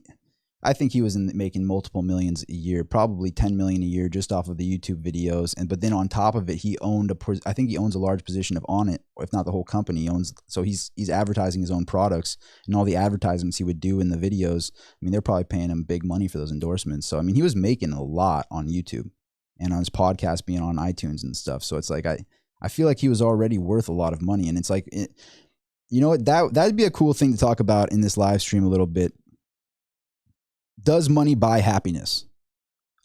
I think he was making multiple millions a year, probably 10 million a year just off of the YouTube videos. But then on top of it, I think he owns a large position on it, if not the whole company owns. So he's advertising his own products, and all the advertisements he would do in the videos. I mean, they're probably paying him big money for those endorsements. So I mean, he was making a lot on YouTube and on his podcast being on iTunes and stuff. So it's like, I feel like he was already worth a lot of money. And it's like, you know what, that'd be a cool thing to talk about in this live stream a little bit. Does money buy happiness?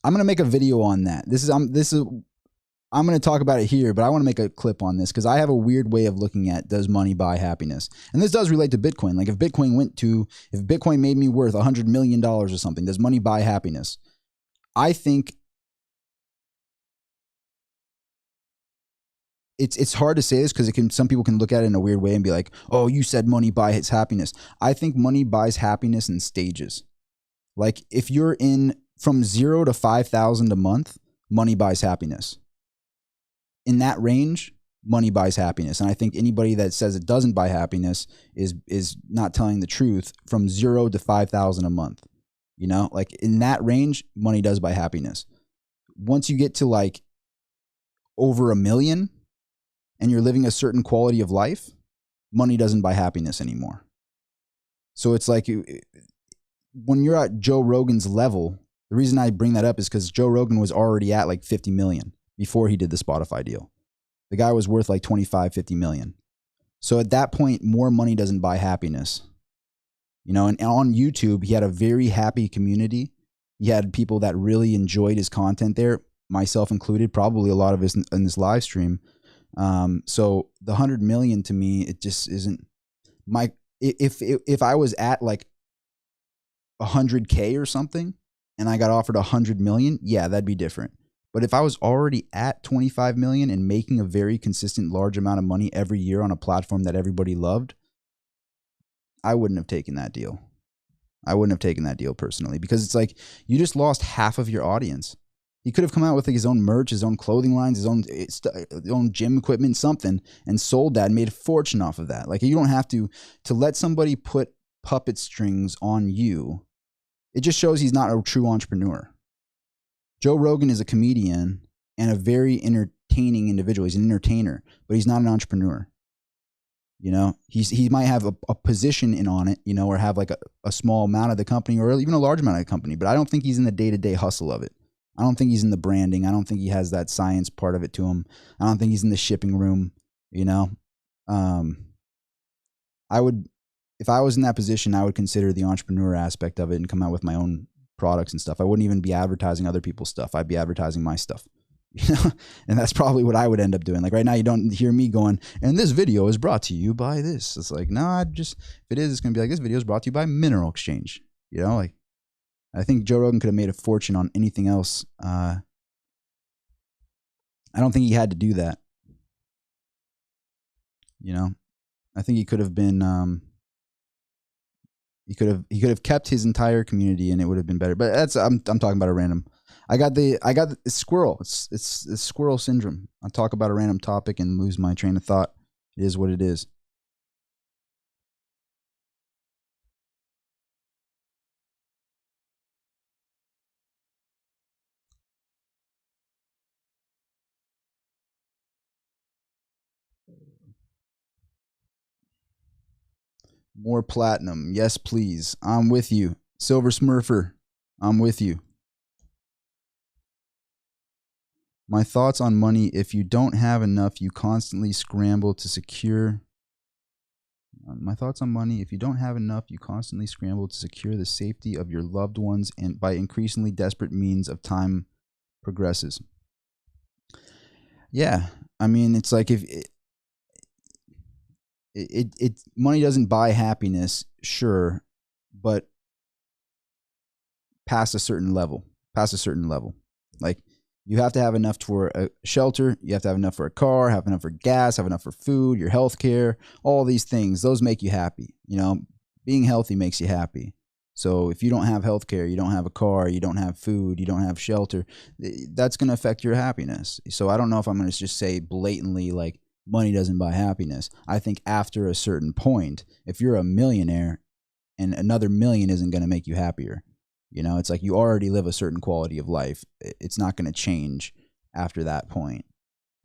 I'm going to make a video on that. I'm going to talk about it here, but I want to make a clip on this because I have a weird way of looking at does money buy happiness? And this does relate to Bitcoin. Like if Bitcoin made me worth $100 million or something, does money buy happiness? I think it's hard to say this because some people can look at it in a weird way and be like, oh, you said money buys happiness. I think money buys happiness in stages. Like if you're in from 0 to 5,000 a month, money buys happiness. In that range, money buys happiness. And I think anybody that says it doesn't buy happiness is not telling the truth. From 0 to 5,000 a month, you know, like in that range, money does buy happiness. Once you get to like over 1 million and you're living a certain quality of life, money doesn't buy happiness anymore. So it's like when you're at Joe Rogan's level, the reason I bring that up is because Joe Rogan was already at like 50 million before he did the Spotify deal. The guy was worth like 25, 50 million. So at that point, more money doesn't buy happiness. You know, and on YouTube, he had a very happy community. He had people that really enjoyed his content there, myself included, probably a lot of us in this live stream. So the 100 million to me, it just isn't my, if I was at like 100K or something and I got offered 100 million, yeah, that'd be different. But if I was already at 25 million and making a very consistent large amount of money every year on a platform that everybody loved, I wouldn't have taken that deal. I wouldn't have taken that deal personally, because it's like you just lost half of your audience. He could have come out with like his own merch, his own clothing lines, his own gym equipment, something, and sold that and made a fortune off of that. Like, you don't have to let somebody put puppet strings on you. It just shows he's not a true entrepreneur. Joe Rogan is a comedian and a very entertaining individual. He's an entertainer, but he's not an entrepreneur. You know, he might have a position in on it, you know, or have like a small amount of the company or even a large amount of the company, but I don't think he's in the day-to-day hustle of it. I don't think he's in the branding. I don't think he has that science part of it to him. I don't think he's in the shipping room, you know. I would, if I was in that position, I would consider the entrepreneur aspect of it and come out with my own products and stuff. I wouldn't even be advertising other people's stuff. I'd be advertising my stuff. You know, and that's probably what I would end up doing. Like right now, you don't hear me going, and this video is brought to you by this. It's like, no, if it is, it's going to be like, this video is brought to you by Mineral Exchange. You know, like, I think Joe Rogan could have made a fortune on anything else. I don't think he had to do that. You know, I think he could have been, he could have kept his entire community and it would have been better. But I'm talking about a random. I got the squirrel. It's squirrel syndrome. I talk about a random topic and lose my train of thought. It is what it is. More platinum. Yes, please. I'm with you. Silver Smurfer. I'm with you. My thoughts on money. If you don't have enough, you constantly scramble to secure. My thoughts on money. If you don't have enough, you constantly scramble to secure the safety of your loved ones, and by increasingly desperate means of time progresses. Yeah. I mean, it's like if money doesn't buy happiness, sure, but past a certain level. Like, you have to have enough for a shelter. You have to have enough for a car, have enough for gas, have enough for food, your health care, all these things. Those make you happy. You know, being healthy makes you happy. So if you don't have health care, you don't have a car, you don't have food, you don't have shelter, that's going to affect your happiness. So I don't know if I'm going to just say blatantly like money doesn't buy happiness. I think after a certain point, if you're a millionaire and another million isn't going to make you happier. You know, it's like you already live a certain quality of life. It's not going to change after that point.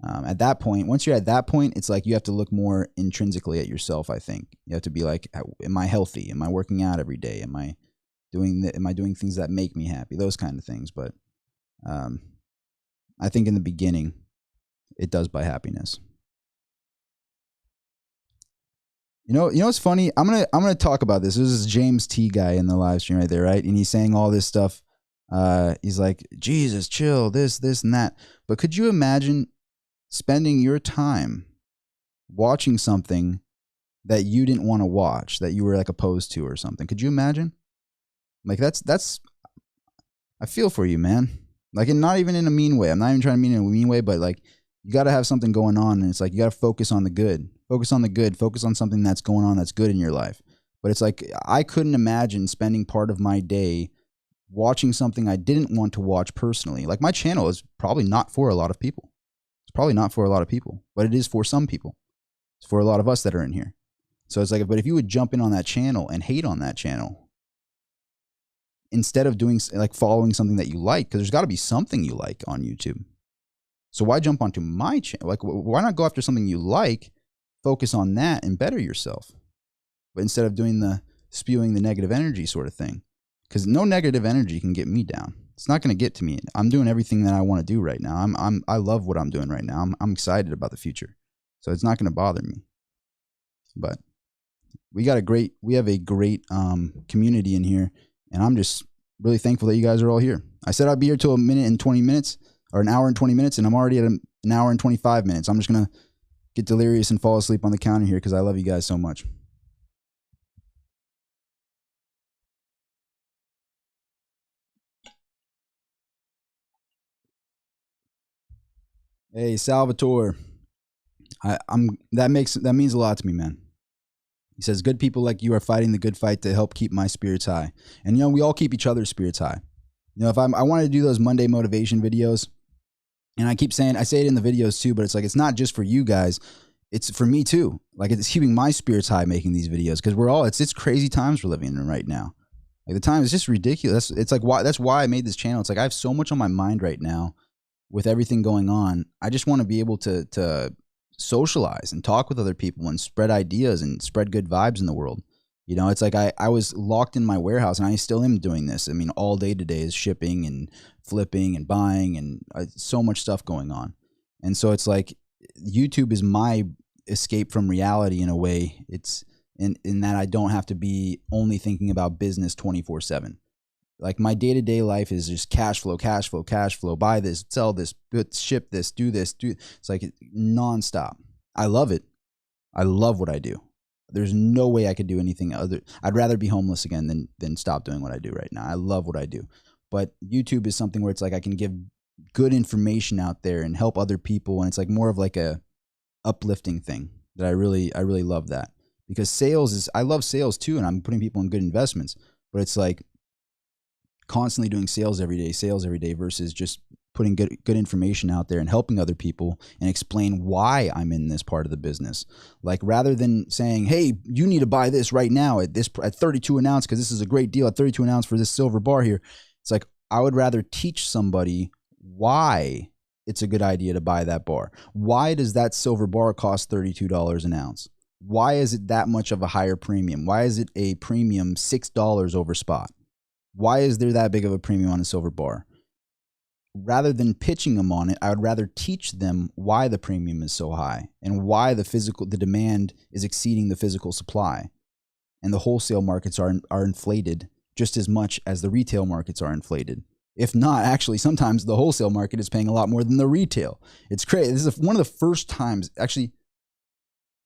At that point, once you're at that point, it's like you have to look more intrinsically at yourself, I think. You have to be like, am I healthy? Am I working out every day? Am I doing things that make me happy? Those kind of things. But I think in the beginning, it does buy happiness. You know what's funny? I'm gonna talk about this. There's this James T guy in the live stream right there, right? And he's saying all this stuff. He's like, Jesus, chill, this, and that. But could you imagine spending your time watching something that you didn't want to watch, that you were like opposed to or something? Could you imagine? Like that's I feel for you, man. Like, and not even in a mean way. I'm not even trying to mean in a mean way, but like, you got to have something going on, and it's like you got to focus on the good. Focus on the good. Focus on something that's going on that's good in your life. But it's like I couldn't imagine spending part of my day watching something I didn't want to watch personally. Like, my channel is probably not for a lot of people. It's probably not for a lot of people, but it is for some people. It's for a lot of us that are in here. So it's like, but if you would jump in on that channel and hate on that channel, instead of doing like following something that you like, because there's got to be something you like on YouTube. So why jump onto my channel? Like, why not go after something you like, focus on that and better yourself? But instead of doing the spewing the negative energy sort of thing, because no negative energy can get me down. It's not going to get to me. I'm doing everything that I want to do right now. I love what I'm doing right now. I'm excited about the future. So it's not going to bother me. But we have a great community in here, and I'm just really thankful that you guys are all here. I said I'd be here till a minute and 20 minutes. Or an hour and 20 minutes, and I'm already at an hour and 25 minutes. I'm just going to get delirious and fall asleep on the counter here because I love you guys so much. Hey, Salvatore. That means a lot to me, man. He says, good people like you are fighting the good fight to help keep my spirits high. And, you know, we all keep each other's spirits high. You know, if I wanted to do those Monday motivation videos, and I keep saying, I say it in the videos too, but it's like, it's not just for you guys. It's for me too. Like, it's keeping my spirits high making these videos because we're all, it's crazy times we're living in right now. Like, the time is just ridiculous. It's like, that's why I made this channel. It's like, I have so much on my mind right now with everything going on. I just want to be able to socialize and talk with other people and spread ideas and spread good vibes in the world. You know, it's like I was locked in my warehouse and I still am doing this. I mean, all day today is shipping and flipping and buying and so much stuff going on. And so it's like YouTube is my escape from reality in a way. It's in that I don't have to be only thinking about business 24/7. Like, my day-to-day life is just cash flow, cash flow, cash flow. Buy this, sell this, ship this, do this, do. It's like nonstop. I love it. I love what I do. There's no way I could do anything other. I'd rather be homeless again than stop doing what I do right now. I love what I do. But YouTube is something where it's like I can give good information out there and help other people, and it's like more of like a uplifting thing that I really love that. Because sales is, I love sales too, and I'm putting people in good investments, but it's like constantly doing sales every day versus just putting good information out there and helping other people and explain why I'm in this part of the business. Like, rather than saying, hey, you need to buy this right now at 32 an ounce because this is a great deal at 32 an ounce for this silver bar here. It's like, I would rather teach somebody why it's a good idea to buy that bar. Why does that silver bar cost $32 an ounce? Why is it that much of a higher premium? Why is it a premium $6 over spot? Why is there that big of a premium on a silver bar? Rather than pitching them on it, I would rather teach them why the premium is so high and why the demand is exceeding the physical supply. And the wholesale markets are inflated just as much as the retail markets are inflated. If not, actually, sometimes the wholesale market is paying a lot more than the retail. It's crazy. This is one of the first times, actually,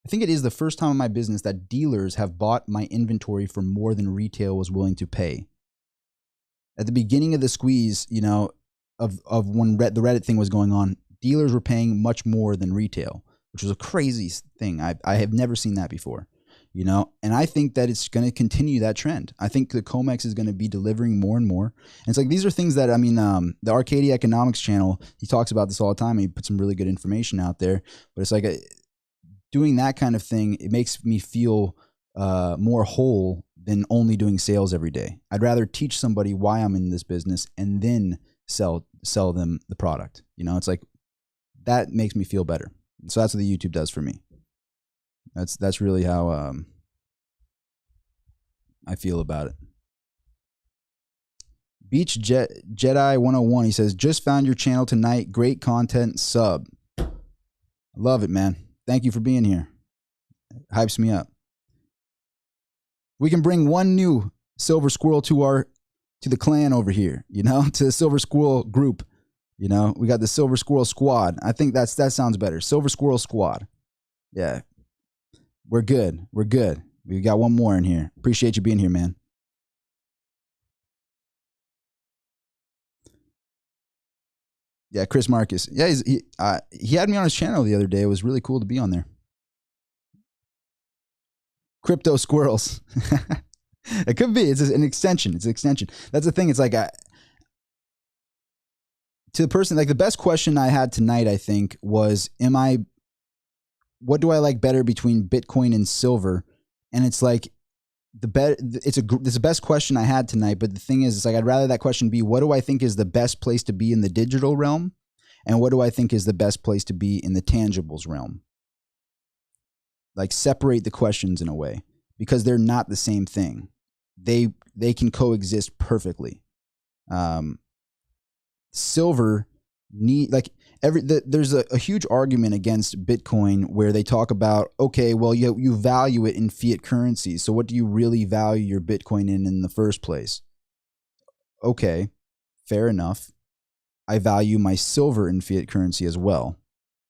I think it is the first time in my business that dealers have bought my inventory for more than retail was willing to pay. At the beginning of the squeeze, you know, of when the Reddit thing was going on, dealers were paying much more than retail, which was a crazy thing. I have never seen that before, you know, and I think that it's going to continue that trend. I think the COMEX is going to be delivering more and more. And it's like, these are things that, I mean, the Arcadia Economics channel, he talks about this all the time. And he puts some really good information out there, but it's like doing that kind of thing, it makes me feel more whole than only doing sales every day. I'd rather teach somebody why I'm in this business and then sell them the product. You know, it's like, that makes me feel better. So that's what the YouTube does for me. That's really how I feel about it. Beach Jedi 101, he says, just found your channel tonight. Great content, sub. Love it, man. Thank you for being here. Hypes me up. We can bring one new silver squirrel to the clan over here, you know, to the silver squirrel group. You know, we got the silver squirrel squad. I think that sounds better. Silver squirrel squad. Yeah. We're good. We're good. We got one more in here. Appreciate you being here, man. Yeah, Chris Marcus. Yeah, he had me on his channel the other day. It was really cool to be on there. Crypto squirrels. It could be. It's an extension. It's an extension. That's the thing. It's like, to the person, like, the best question I had tonight, I think, was, what do I like better between Bitcoin and silver? And it's like, it's the best question I had tonight. But the thing is, it's like, I'd rather that question be, what do I think is the best place to be in the digital realm? And what do I think is the best place to be in the tangibles realm? Like, separate the questions in a way, because they're not the same thing. They can coexist perfectly. Silver there's a huge argument against Bitcoin where they talk about, okay, well, you value it in fiat currencies. So what do you really value your Bitcoin in the first place? Okay, fair enough. I value my silver in fiat currency as well.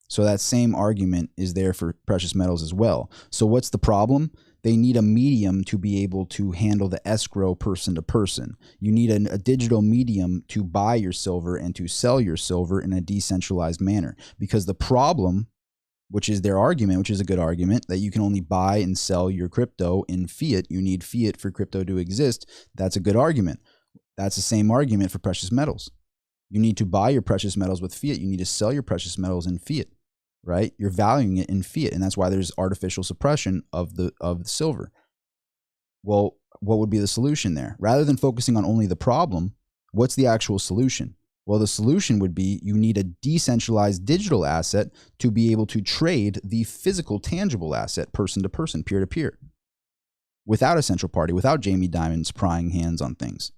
So that same argument is there for precious metals as well. So what's the problem? They need a medium to be able to handle the escrow person to person. You need a digital medium to buy your silver and to sell your silver in a decentralized manner. Because the problem, which is their argument, which is a good argument, that you can only buy and sell your crypto in fiat. You need fiat for crypto to exist. That's a good argument. That's the same argument for precious metals. You need to buy your precious metals with fiat. You need to sell your precious metals in fiat, right? You're valuing it in fiat, and that's why there's artificial suppression of the silver. Well, what would be the solution there? Rather than focusing on only the problem, what's the actual solution? Well, the solution would be you need a decentralized digital asset to be able to trade the physical, tangible asset person to person, peer to peer, without a central party, without Jamie Dimon's prying hands on things.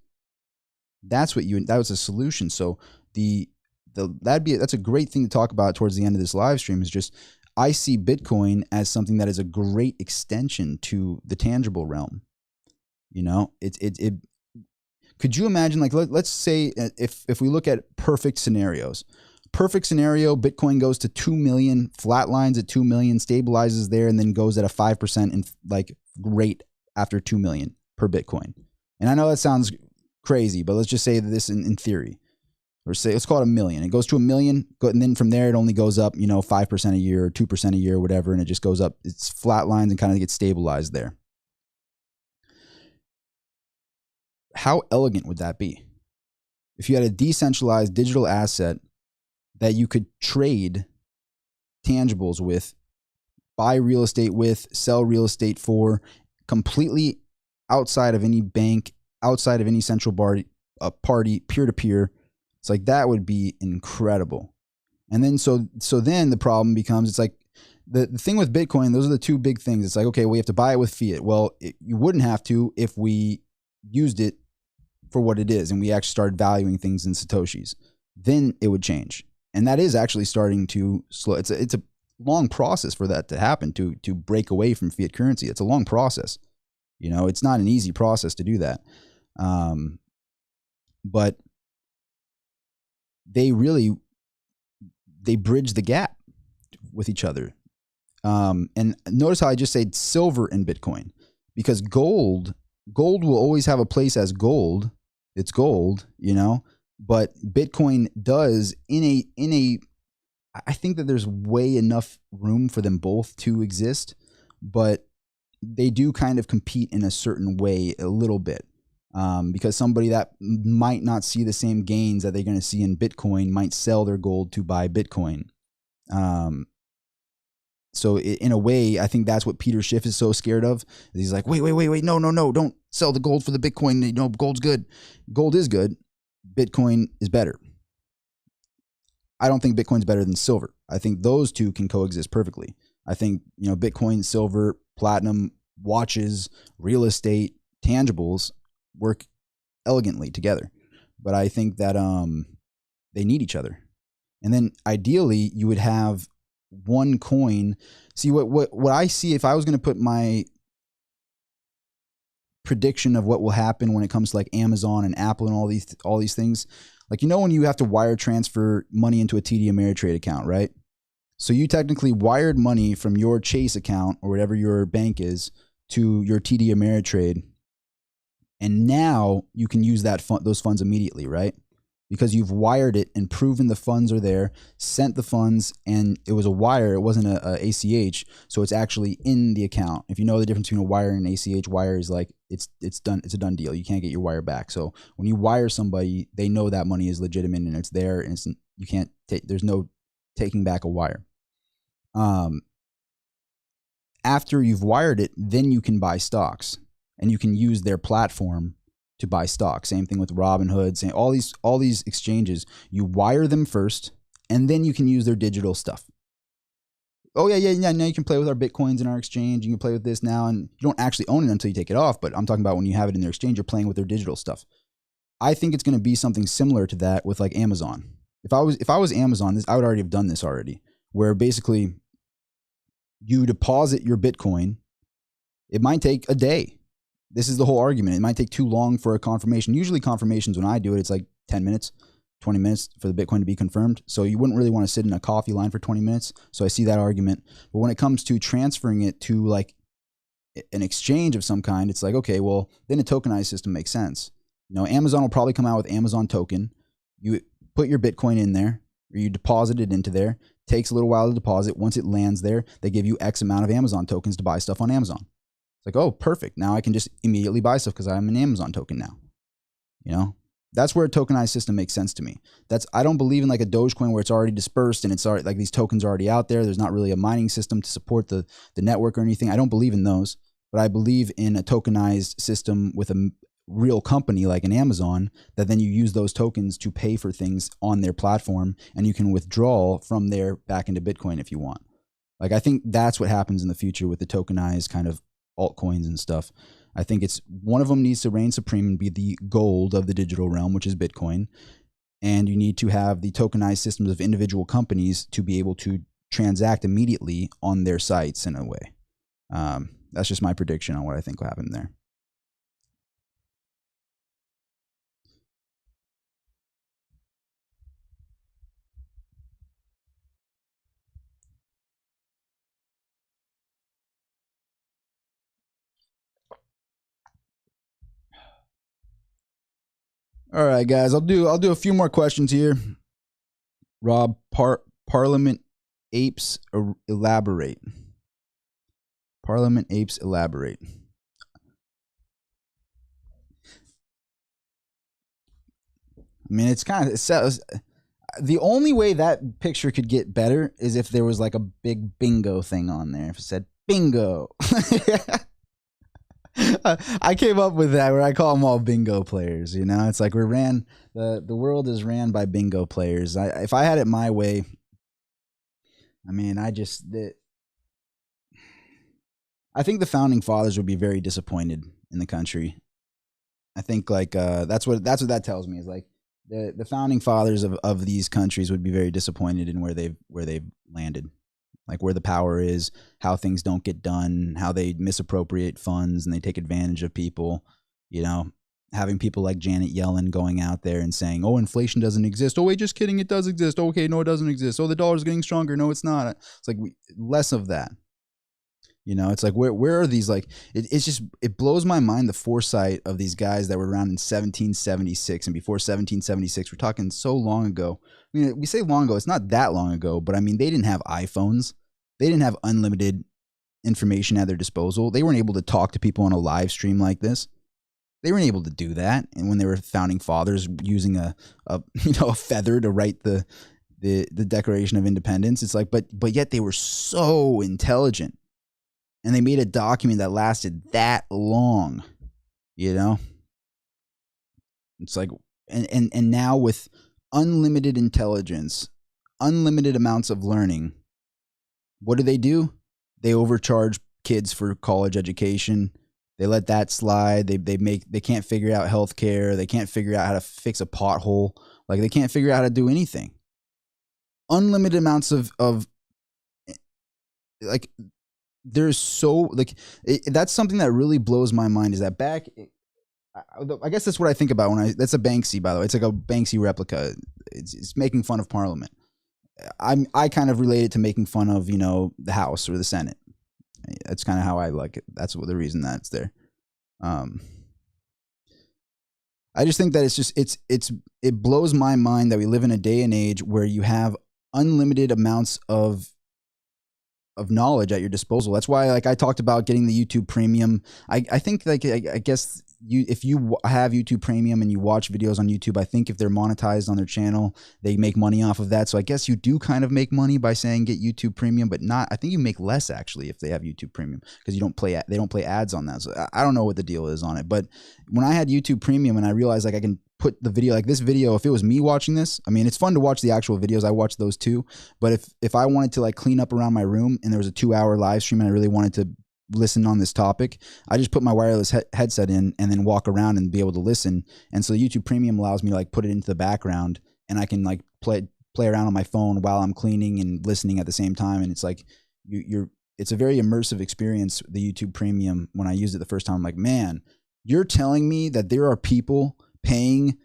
That was a solution. So that's a great thing to talk about towards the end of this live stream. Is just I see Bitcoin as something that is a great extension to the tangible realm. You know, it could you imagine, like, let's say if we look at perfect scenarios, Bitcoin goes to 2 million, flatlines at 2 million, stabilizes there, and then goes at a 5% in like rate after 2 million per Bitcoin. And I know that sounds crazy, but let's just say this in theory, or say let's call it 1 million. It goes to 1 million, and then from there it only goes up, 5% a year or 2% a year, or whatever, and it just goes up. It's flatlines and kind of gets stabilized there. How elegant would that be if you had a decentralized digital asset that you could trade tangibles with, buy real estate with, sell real estate for, completely outside of any bank, outside of any central party, peer-to-peer? It's like, that would be incredible. And then so then the problem becomes, it's like the thing with Bitcoin, those are the two big things. It's like, okay, we have to buy it with fiat. Well, you wouldn't have to if we used it for what it is and we actually started valuing things in Satoshis. Then it would change. And that is actually starting to slow. It's a long process for that to happen, to break away from fiat currency. It's a long process. It's not an easy process to do that. But they bridge the gap with each other. And notice how I just said silver and Bitcoin, because gold will always have a place as gold. It's gold, but Bitcoin does I think that there's way enough room for them both to exist, but they do kind of compete in a certain way a little bit. Because somebody that might not see the same gains that they're going to see in Bitcoin might sell their gold to buy Bitcoin. So in a way, I think that's what Peter Schiff is so scared of. He's like, wait, no, don't sell the gold for the Bitcoin. Gold's good. Gold is good. Bitcoin is better. I don't think Bitcoin's better than silver. I think those two can coexist perfectly. I think, Bitcoin, silver, platinum, watches, real estate, tangibles work elegantly together. But I think that they need each other. And then ideally you would have one coin. See, what I see, if I was going to put my prediction of what will happen when it comes to like Amazon and Apple and all these things, like, when you have to wire transfer money into a TD Ameritrade account, right? So you technically wired money from your Chase account or whatever your bank is to your TD Ameritrade. And now you can use those funds immediately, right? Because you've wired it and proven the funds are there, sent the funds, and it was a wire. It wasn't a ACH, so it's actually in the account. If you know the difference between a wire and an ACH, wire is like it's done. It's a done deal. You can't get your wire back. So when you wire somebody, they know that money is legitimate and it's there, and you can't take. There's no taking back a wire. After you've wired it, then you can buy stocks. And you can use their platform to buy stock. Same thing with Robinhood. All these exchanges, you wire them first, and then you can use their digital stuff. Oh yeah. Now you can play with our Bitcoins in our exchange. You can play with this now, and you don't actually own it until you take it off. But I'm talking about when you have it in their exchange, you're playing with their digital stuff. I think it's going to be something similar to that with like Amazon. If I was Amazon, I would already have done this already, where basically you deposit your Bitcoin. It might take a day. This is the whole argument. It might take too long for a confirmation. Usually confirmations, when I do it, it's like 10 minutes. 20 minutes for the Bitcoin to be confirmed. So you wouldn't really want to sit in a coffee line for 20 minutes. So I see that argument. But when it comes to transferring it to like an exchange of some kind, it's like, okay, well, then a tokenized system makes sense. You know, Amazon will probably come out with Amazon token. You put your Bitcoin in there, or you deposit it into there. Takes a little while to deposit. Once it lands there, they give you X amount of Amazon tokens to buy stuff on Amazon. It's like, oh, perfect. Now I can just immediately buy stuff because I'm an Amazon token now. You know, that's where a tokenized system makes sense to me. I don't believe in like a Dogecoin where it's already dispersed and it's already like these tokens are already out there. There's not really a mining system to support the network or anything. I don't believe in those, but I believe in a tokenized system with a real company like an Amazon that then you use those tokens to pay for things on their platform, and you can withdraw from there back into Bitcoin if you want. Like, I think that's what happens in the future with the tokenized kind of altcoins and stuff. I think it's one of them needs to reign supreme and be the gold of the digital realm, which is Bitcoin. And you need to have the tokenized systems of individual companies to be able to transact immediately on their sites in a way. That's just my prediction on what I think will happen there. All right, guys, I'll do a few more questions here. Rob, Parliament apes elaborate. Parliament apes elaborate. I mean, it's kind of the only way that picture could get better is if there was like a big bingo thing on there. If it said bingo. I came up with that where I call them all bingo players. You know, it's like the world is ran by bingo players. If I had it my way, I mean, I think the founding fathers would be very disappointed in the country. I think like that's what that tells me is like the founding fathers of these countries would be very disappointed in where they've landed. Like where the power is, how things don't get done, how they misappropriate funds and they take advantage of people, you know, having people like Janet Yellen going out there and saying, oh, inflation doesn't exist. Oh, wait, just kidding. It does exist. Oh, okay, no, it doesn't exist. Oh, the dollar's getting stronger. No, it's not. It's like less of that. You know, it's like where are these like it blows my mind the foresight of these guys that were around in 1776 and before 1776. We're talking so long ago. I mean, we say long ago, it's not that long ago, but I mean, they didn't have iPhones. They didn't have unlimited information at their disposal. They weren't able to talk to people on a live stream like this. They weren't able to do that. And when they were founding fathers using a feather to write the Declaration of Independence, it's like, but yet they were so intelligent. And they made a document that lasted that long, you know? It's like, and now with unlimited intelligence, unlimited amounts of learning, what do? They overcharge kids for college education. They let that slide. They can't figure out healthcare. They can't figure out how to fix a pothole. Like they can't figure out how to do anything. Unlimited amounts of like, there's so like that's something that really blows my mind is that back I guess that's what I think about that's a Banksy, by the way. It's like a Banksy replica. It's making fun of Parliament. I kind of relate it to making fun of, you know, the House or the Senate. That's kind of how I like it. That's the reason that's there. I just think that it blows my mind that we live in a day and age where you have unlimited amounts of knowledge at your disposal. That's why, like I talked about getting the YouTube Premium. I think like I guess if you have YouTube Premium and you watch videos on YouTube, I think if they're monetized on their channel, they make money off of that. So I guess you do kind of make money by saying get YouTube Premium, but not. I think you make less actually if they have YouTube Premium because they don't play ads on that. So I don't know what the deal is on it. But when I had YouTube Premium and I realized like I can put the video, like this video, if it was me watching this, I mean, it's fun to watch the actual videos. I watch those too. But if I wanted to like clean up around my room and there was a 2-hour live stream and I really wanted to listen on this topic, I just put my wireless headset in and then walk around and be able to listen. And so YouTube Premium allows me to like put it into the background and I can like play around on my phone while I'm cleaning and listening at the same time. And it's like it's a very immersive experience, the YouTube Premium. When I used it the first time, I'm like, man, you're telling me that there are people paying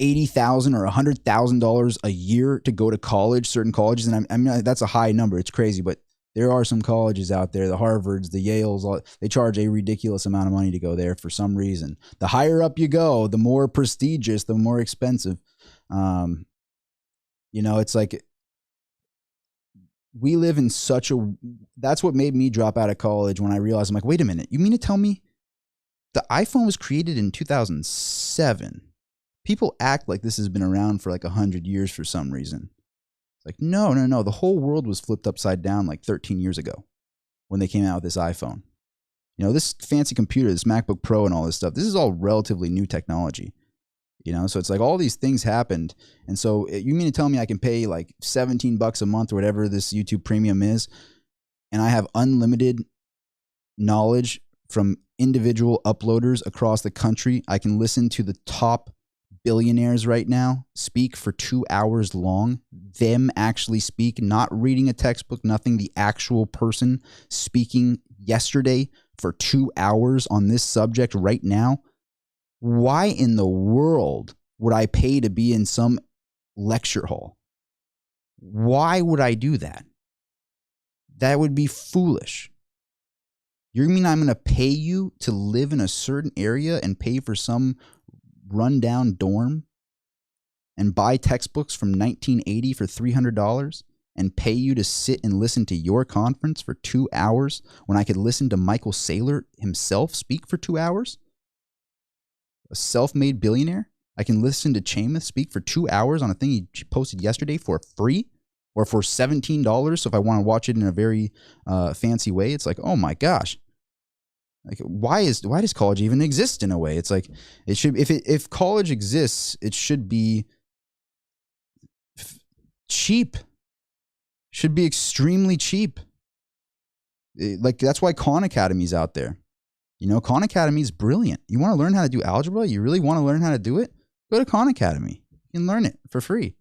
$80,000 or $100,000 a year to go to college, certain colleges. And I mean, that's a high number. It's crazy, but there are some colleges out there, the Harvards, the Yales, they charge a ridiculous amount of money to go there for some reason. The higher up you go, the more prestigious, the more expensive. It's like we live in that's what made me drop out of college when I realized, I'm like, wait a minute, you mean to tell me the iPhone was created in 2007? People act like this has been around for like 100 years for some reason. It's like, no. The whole world was flipped upside down like 13 years ago when they came out with this iPhone. This fancy computer, this MacBook Pro and all this stuff, this is all relatively new technology. So it's like all these things happened. And so you mean to tell me I can pay like $17 a month or whatever this YouTube Premium is, and I have unlimited knowledge from individual uploaders across the country? I can listen to the top billionaires right now speak for 2 hours long, them actually speak, not reading a textbook, nothing, the actual person speaking yesterday for 2 hours on this subject right now. Why in the world would I pay to be in some lecture hall? Why would I do that? That would be foolish. You mean I'm going to pay you to live in a certain area and pay for some rundown dorm and buy textbooks from 1980 for $300 and pay you to sit and listen to your conference for 2 hours when I could listen to Michael Saylor himself speak for 2 hours? A self-made billionaire? I can listen to Chamath speak for 2 hours on a thing he posted yesterday for free or for $17. So if I want to watch it in a very fancy way, it's like, oh my gosh. Like, why does college even exist in a way? It's like, it should, if college exists, it should be cheap. Should be extremely cheap. Like, that's why Khan Academy's out there. Khan Academy is brilliant. You want to learn how to do algebra? You really want to learn how to do it? Go to Khan Academy. You can learn it for free.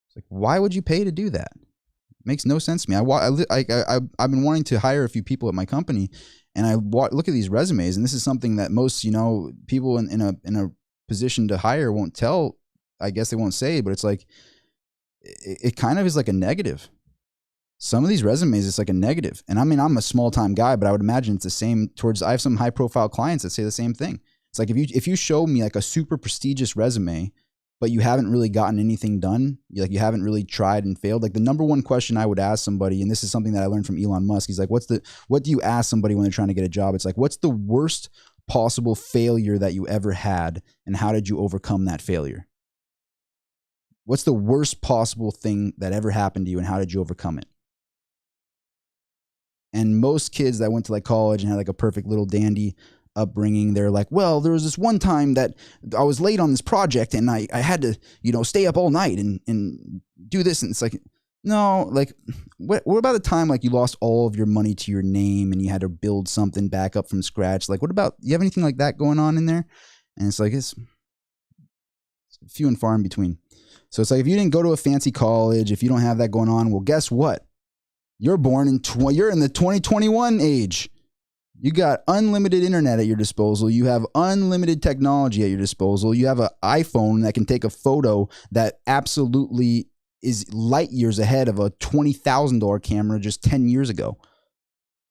It's like, why would you pay to do that? It makes no sense to me. I've been wanting to hire a few people at my company, and I look at these resumes, and this is something that most, people in a position to hire won't tell. I guess they won't say, but it's like, it kind of is like a negative. Some of these resumes, it's like a negative. And I mean, I'm a small time guy, but I would imagine it's the same I have some high profile clients that say the same thing. It's like, if you show me like a super prestigious resume, but you haven't really gotten anything done, like you haven't really tried and failed. Like the number one question I would ask somebody, and this is something that I learned from Elon Musk, he's like, what do you ask somebody when they're trying to get a job? It's like, what's the worst possible failure that you ever had, and how did you overcome that failure? What's the worst possible thing that ever happened to you, and how did you overcome it? And most kids that went to like college and had like a perfect little dandy upbringing, they're like, well, there was this one time that I was late on this project and I had to, stay up all night and do this. And it's like, no, like what about the time like you lost all of your money to your name and you had to build something back up from scratch? Like, what about, you have anything like that going on in there? And it's like, it's few and far in between. So it's like, if you didn't go to a fancy college, if you don't have that going on, well, guess what? You're in the 2021 age. You got unlimited internet at your disposal. You have unlimited technology at your disposal. You have an iPhone that can take a photo that absolutely is light years ahead of a $20,000 camera just 10 years ago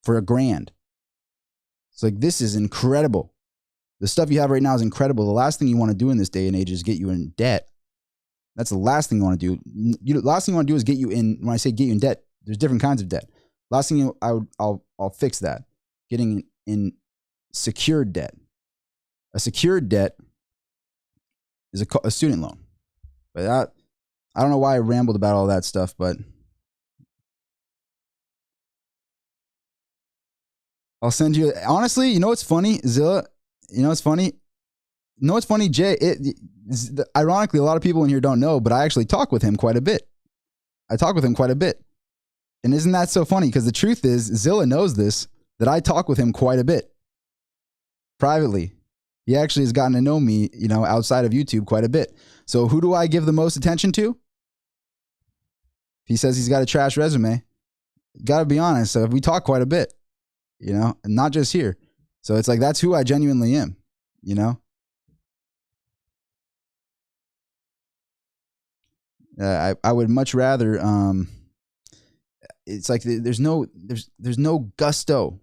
for $1,000. It's like, this is incredible. The stuff you have right now is incredible. The last thing you want to do in this day and age is get you in debt. That's the last thing you want to do. The last thing you want to do is get you in, when I say get you in debt, there's different kinds of debt. Last thing I'll fix that. Getting in secured debt. A secured debt is a student loan. But I don't know why I rambled about all that stuff, but I'll send you. Honestly, you know what's funny, Zilla? You know what's funny? Jay? Ironically, a lot of people in here don't know, but I actually talk with him quite a bit. And isn't that so funny? Because the truth is, Zilla knows this, that I talk with him quite a bit privately. He actually has gotten to know me, outside of YouTube quite a bit. So who do I give the most attention to? He says he's got a trash resume. Got to be honest. So we talk quite a bit, and not just here. So it's like, that's who I genuinely am, I would much rather. It's like there's no gusto.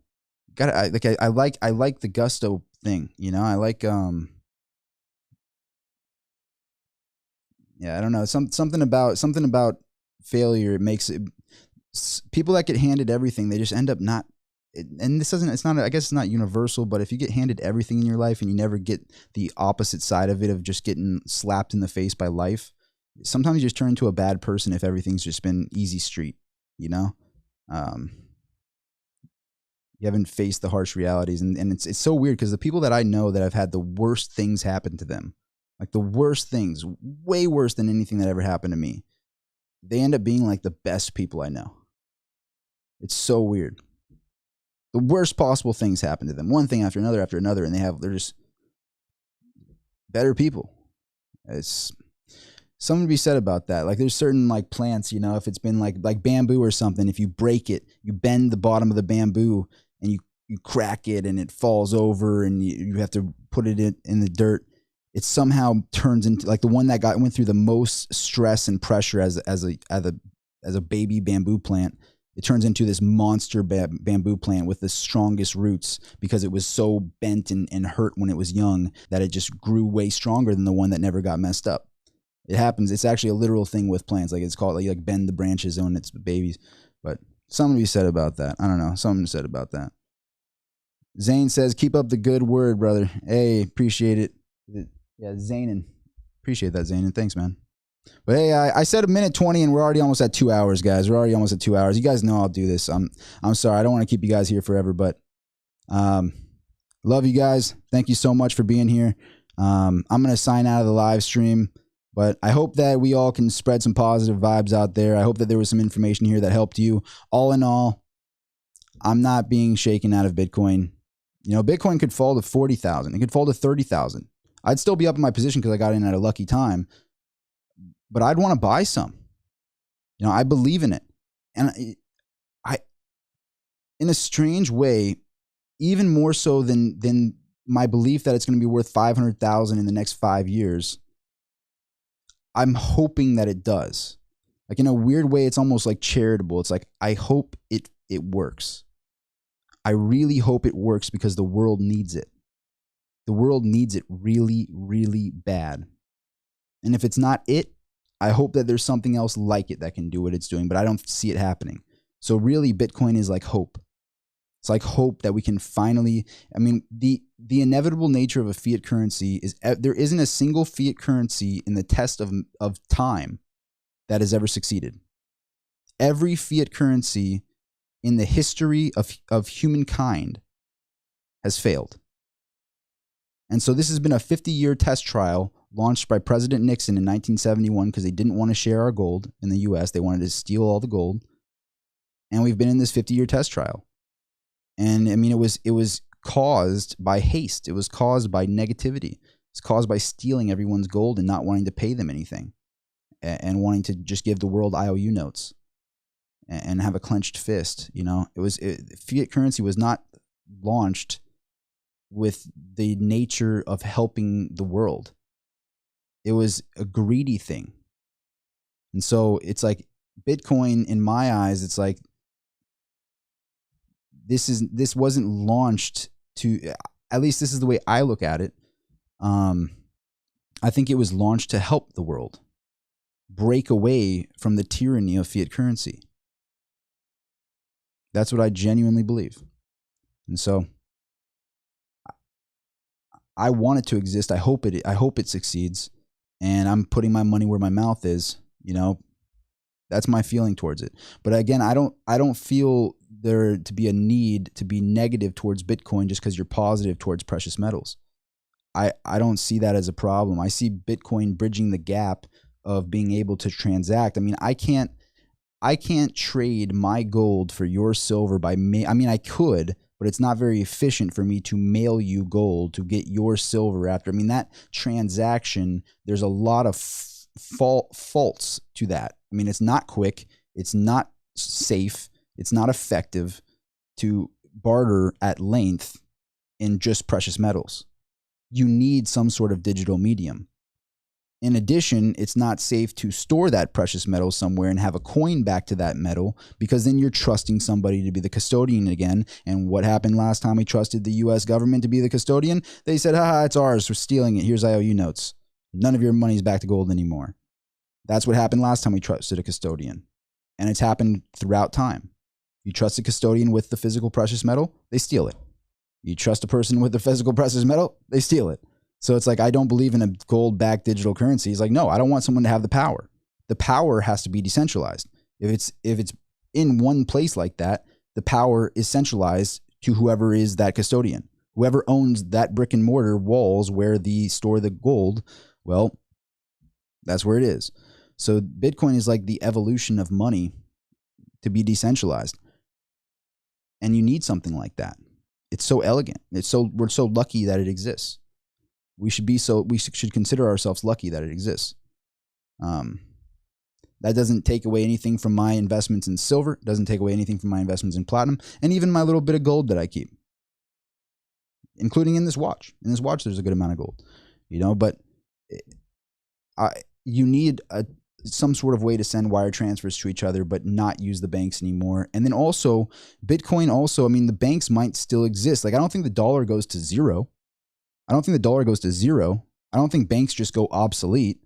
I like the gusto thing. You know, I like yeah, I don't know, something about failure. It makes it, people that get handed everything, they just end up not. And this doesn't. It's not. I guess it's not universal. But if you get handed everything in your life and you never get the opposite side of it, of just getting slapped in the face by life, sometimes you just turn into a bad person if everything's just been easy street. You know, you haven't faced the harsh realities, and it's so weird because the people that I know that have had the worst things happen to them, like the worst things, way worse than anything that ever happened to me, they end up being like the best people I know. It's so weird. The worst possible things happen to them, one thing after another, and they're just better people. It's something to be said about that. Like there's certain like plants, you know, if it's been like bamboo or something, if you break it, you bend the bottom of the bamboo and you crack it and it falls over and you have to put it in the dirt. It somehow turns into like the one that went through the most stress and pressure as a baby bamboo plant. It turns into this monster bamboo plant with the strongest roots because it was so bent and hurt when it was young that it just grew way stronger than the one that never got messed up. It happens. It's actually a literal thing with plants. Like it's called, like bend the branches when it's babies. But something to be said about that. I don't know. Something to said about that. Zane says, keep up the good word, brother. Hey, appreciate it. Yeah, Zanin. Appreciate that, Zanin. Thanks, man. But hey, I said 1:20 and we're already almost at 2 hours, guys. We're already almost at 2 hours. You guys know I'll do this. I'm sorry. I don't want to keep you guys here forever, but love you guys. Thank you so much for being here. I'm going to sign out of the live stream, but I hope that we all can spread some positive vibes out there. I hope that there was some information here that helped you. All in all, I'm not being shaken out of Bitcoin. You know, Bitcoin could fall to 40,000. It could fall to 30,000. I'd still be up in my position because I got in at a lucky time. But I'd want to buy some. You know, I believe in it. And I in a strange way, even more so than my belief that it's going to be worth 500,000 in the next 5 years, I'm hoping that it does. Like in a weird way, it's almost like charitable. It's like, I hope it works. I really hope it works because the world needs it. The world needs it really, really bad. And if it's not it, I hope that there's something else like it that can do what it's doing, but I don't see it happening. So really, Bitcoin is like hope. It's like hope that we can finally, I mean, the inevitable nature of a fiat currency is there isn't a single fiat currency in the test of time that has ever succeeded. Every fiat currency in the history of humankind has failed. And so this has been a 50-year test trial launched by President Nixon in 1971 because they didn't want to share our gold in the U.S. They wanted to steal all the gold. And we've been in this 50-year test trial. And I mean, it was caused by haste. It was caused by negativity. It's caused by stealing everyone's gold and not wanting to pay them anything and wanting to just give the world IOU notes and have a clenched fist. You know, fiat currency was not launched with the nature of helping the world. It was a greedy thing. And so it's like Bitcoin, in my eyes, it's like this wasn't launched to, at least this is the way I look at it. I think it was launched to help the world break away from the tyranny of fiat currency. That's what I genuinely believe. And so I want it to exist. I hope it succeeds. And I'm putting my money where my mouth is, you know. That's my feeling towards it. But again, I don't feel there to be a need to be negative towards Bitcoin just because you're positive towards precious metals. I don't see that as a problem. I see Bitcoin bridging the gap of being able to transact. I mean, I can't trade my gold for your silver I mean, I could, but it's not very efficient for me to mail you gold to get your silver after. I mean, that transaction, there's a lot of faults to that. I mean, it's not quick. It's not safe. It's not effective to barter at length in just precious metals. You need some sort of digital medium. In addition, it's not safe to store that precious metal somewhere and have a coin back to that metal, because then you're trusting somebody to be the custodian again. And what happened last time we trusted the US government to be the custodian? They said, haha, it's ours. We're stealing it. Here's IOU notes. None of your money's back to gold anymore. That's what happened last time we trusted a custodian. And it's happened throughout time. You trust a custodian with the physical precious metal, they steal it. You trust a person with the physical precious metal, they steal it. So it's like, I don't believe in a gold-backed digital currency. It's like, no, I don't want someone to have the power. The power has to be decentralized. If it's in one place like that, the power is centralized to whoever is that custodian. Whoever owns that brick and mortar walls where they store the gold, well, that's where it is. So Bitcoin is like the evolution of money to be decentralized. And you need something like that. It's so elegant. We're so lucky that it exists. We should consider ourselves lucky that it exists. That doesn't take away anything from my investments in silver. It doesn't take away anything from my investments in platinum, and even my little bit of gold that I keep, including in this watch. In this watch, there's a good amount of gold, but you need some sort of way to send wire transfers to each other, but not use the banks anymore. And then also Bitcoin the banks might still exist. Like, I don't think the dollar goes to zero. I don't think banks just go obsolete,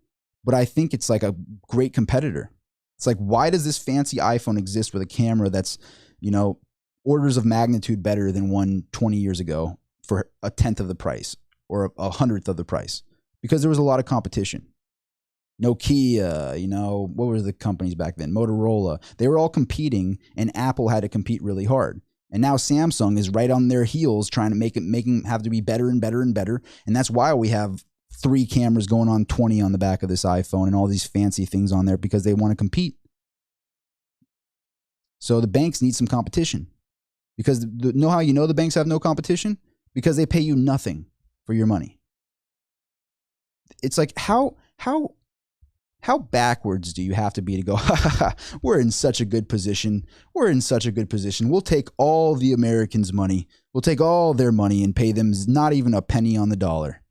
but I think it's like a great competitor. It's like, why does this fancy iPhone exist with a camera that's, orders of magnitude better than one 20 years ago for a tenth of the price or a hundredth of the price? Because there was a lot of competition. Nokia, what were the companies back then? Motorola. They were all competing, and Apple had to compete really hard. And now Samsung is right on their heels trying to make them have to be better and better and better. And that's why we have 3 cameras going on 20 on the back of this iPhone and all these fancy things on there, because they want to compete. So the banks need some competition, because know how the banks have no competition? Because they pay you nothing for your money. It's like, how backwards do you have to be to go, ha, ha, ha, we're in such a good position. We're in such a good position. We'll take all the Americans' money. We'll take all their money and pay them not even a penny on the dollar.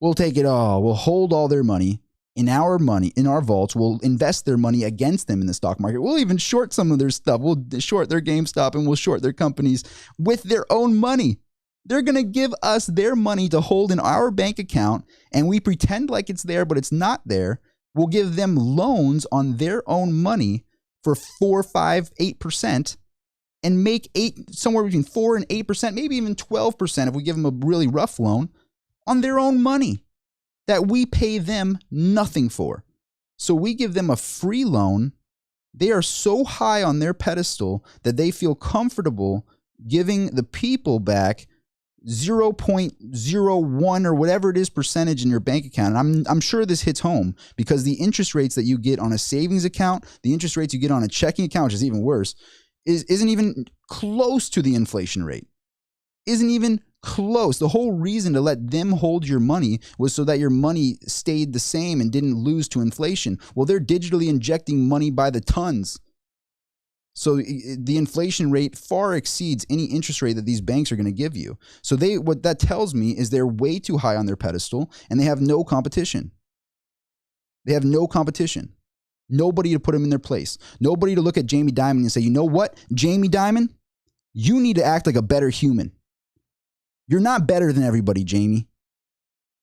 We'll take it all. We'll hold all their money in our vaults. We'll invest their money against them in the stock market. We'll even short some of their stuff. We'll short their GameStop, and we'll short their companies with their own money. They're going to give us their money to hold in our bank account, and we pretend like it's there, but it's not there. We'll give them loans on their own money for 4, 5, 8%, and make somewhere between 4 and 8%, maybe even 12% if we give them a really rough loan on their own money that we pay them nothing for. So we give them a free loan. They are so high on their pedestal that they feel comfortable giving the people back 0.01 or whatever it is percentage in your bank account. And I'm sure this hits home, because the interest rates that you get on a savings account, the interest rates you get on a checking account, which is even worse, isn't even close to the inflation rate. Isn't even close. The whole reason to let them hold your money was so that your money stayed the same and didn't lose to inflation. Well, they're digitally injecting money by the tons. So the inflation rate far exceeds any interest rate that these banks are going to give you. So what that tells me is they're way too high on their pedestal, and they have no competition. They have no competition. Nobody to put them in their place. Nobody to look at Jamie Dimon and say, you know what, Jamie Dimon, you need to act like a better human. You're not better than everybody, Jamie.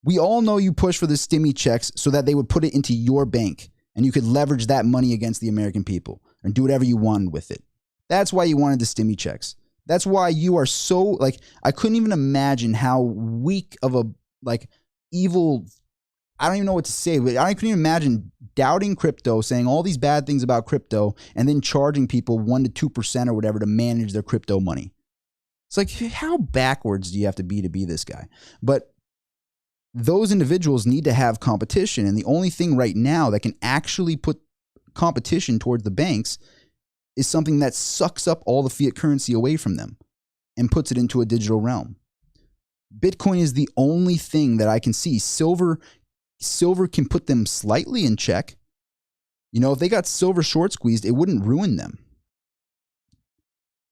We all know you push for the stimmy checks so that they would put it into your bank, and you could leverage that money against the American people and do whatever you wanted with it. That's why you wanted the stimmy checks. That's why you are so, I couldn't even imagine how weak of a, evil, I don't even know what to say, but I couldn't even imagine doubting crypto, saying all these bad things about crypto, and then charging people 1% to 2% or whatever to manage their crypto money. It's like, how backwards do you have to be this guy? But those individuals need to have competition. And the only thing right now that can actually put competition towards the banks is something that sucks up all the fiat currency away from them and puts it into a digital realm. Bitcoin is the only thing that I can see. Silver can put them slightly in check. If they got silver short squeezed, it wouldn't ruin them.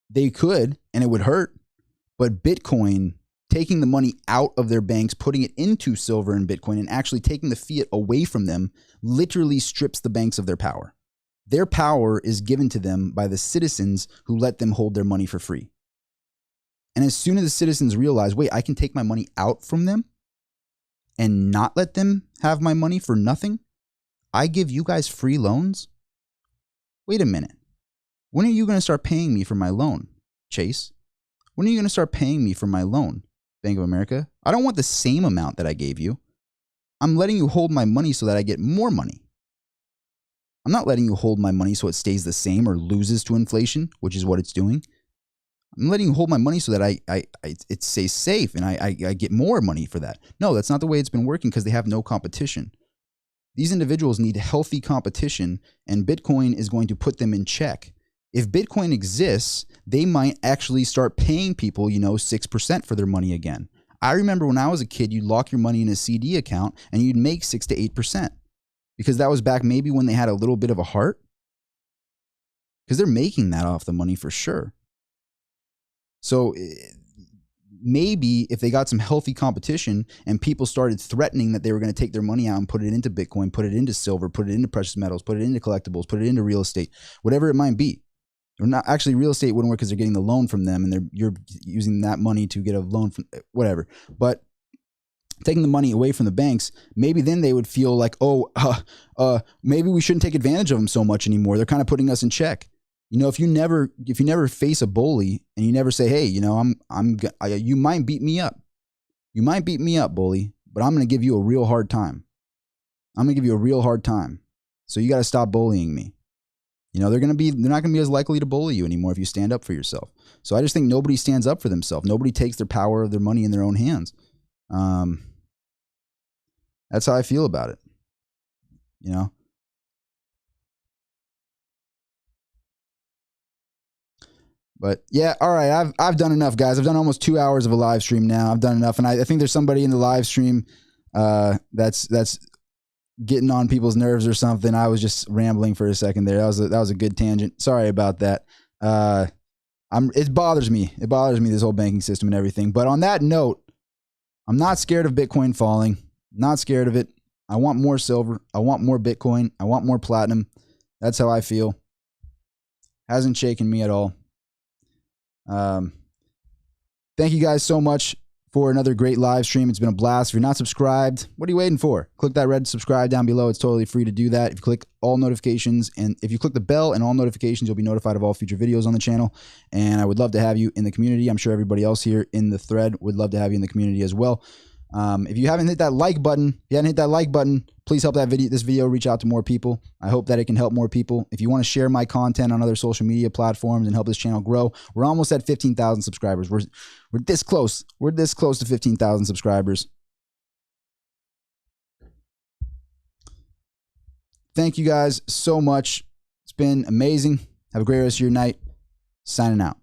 They could, and it would hurt. But Bitcoin taking the money out of their banks, putting it into silver and Bitcoin, and actually taking the fiat away from them literally strips the banks of their power. Their power is given to them by the citizens who let them hold their money for free. And as soon as the citizens realize, wait, I can take my money out from them and not let them have my money for nothing. I give you guys free loans. Wait a minute. When are you going to start paying me for my loan, Chase? When are you going to start paying me for my loan, Bank of America? I don't want the same amount that I gave you. I'm letting you hold my money so that I get more money. I'm not letting you hold my money so it stays the same or loses to inflation, which is what it's doing. I'm letting you hold my money so that it stays safe and I get more money for that. No, that's not the way it's been working because they have no competition. These individuals need healthy competition, and Bitcoin is going to put them in check. If Bitcoin exists, they might actually start paying people, 6% for their money again. I remember when I was a kid, you'd lock your money in a CD account and you'd make 6 to 8% because that was back maybe when they had a little bit of a heart. Because they're making that off the money for sure. So maybe if they got some healthy competition and people started threatening that they were going to take their money out and put it into Bitcoin, put it into silver, put it into precious metals, put it into collectibles, put it into real estate, whatever it might be. Or not actually, real estate wouldn't work because they're getting the loan from them and you're using that money to get a loan from whatever. But taking the money away from the banks, maybe then they would feel like, maybe we shouldn't take advantage of them so much anymore. They're kind of putting us in check. If you never face a bully and you never say, hey, you might beat me up. You might beat me up, bully, but I'm going to give you a real hard time. I'm going to give you a real hard time. So you got to stop bullying me. They're not going to be as likely to bully you anymore if you stand up for yourself. So I just think nobody stands up for themselves. Nobody takes their power of their money in their own hands. That's how I feel about it. But yeah, all right. I've done enough, guys. I've done almost 2 hours of a live stream now. I've done enough, and I think there's somebody in the live stream that's getting on people's nerves or something. I was just rambling for a second there. That was a good tangent. Sorry about that. It bothers me. It bothers me, this whole banking system and everything. But on that note, I'm not scared of Bitcoin falling. Not scared of it. I want more silver. I want more Bitcoin. I want more platinum. That's how I feel. Hasn't shaken me at all. Thank you guys so much for another great live stream. It's been a blast. If you're not subscribed, what are you waiting for? Click that red subscribe down below. It's totally free to do that. If you click all notifications and if you click the bell and all notifications, you'll be notified of all future videos on the channel. And I would love to have you in the community. I'm sure everybody else here in the thread would love to have you in the community as well. If you haven't hit that like button, please help this video reach out to more people. I hope that it can help more people. If you want to share my content on other social media platforms and help this channel grow, we're almost at 15,000 subscribers. We're this close. We're this close to 15,000 subscribers. Thank you guys so much. It's been amazing. Have a great rest of your night. Signing out.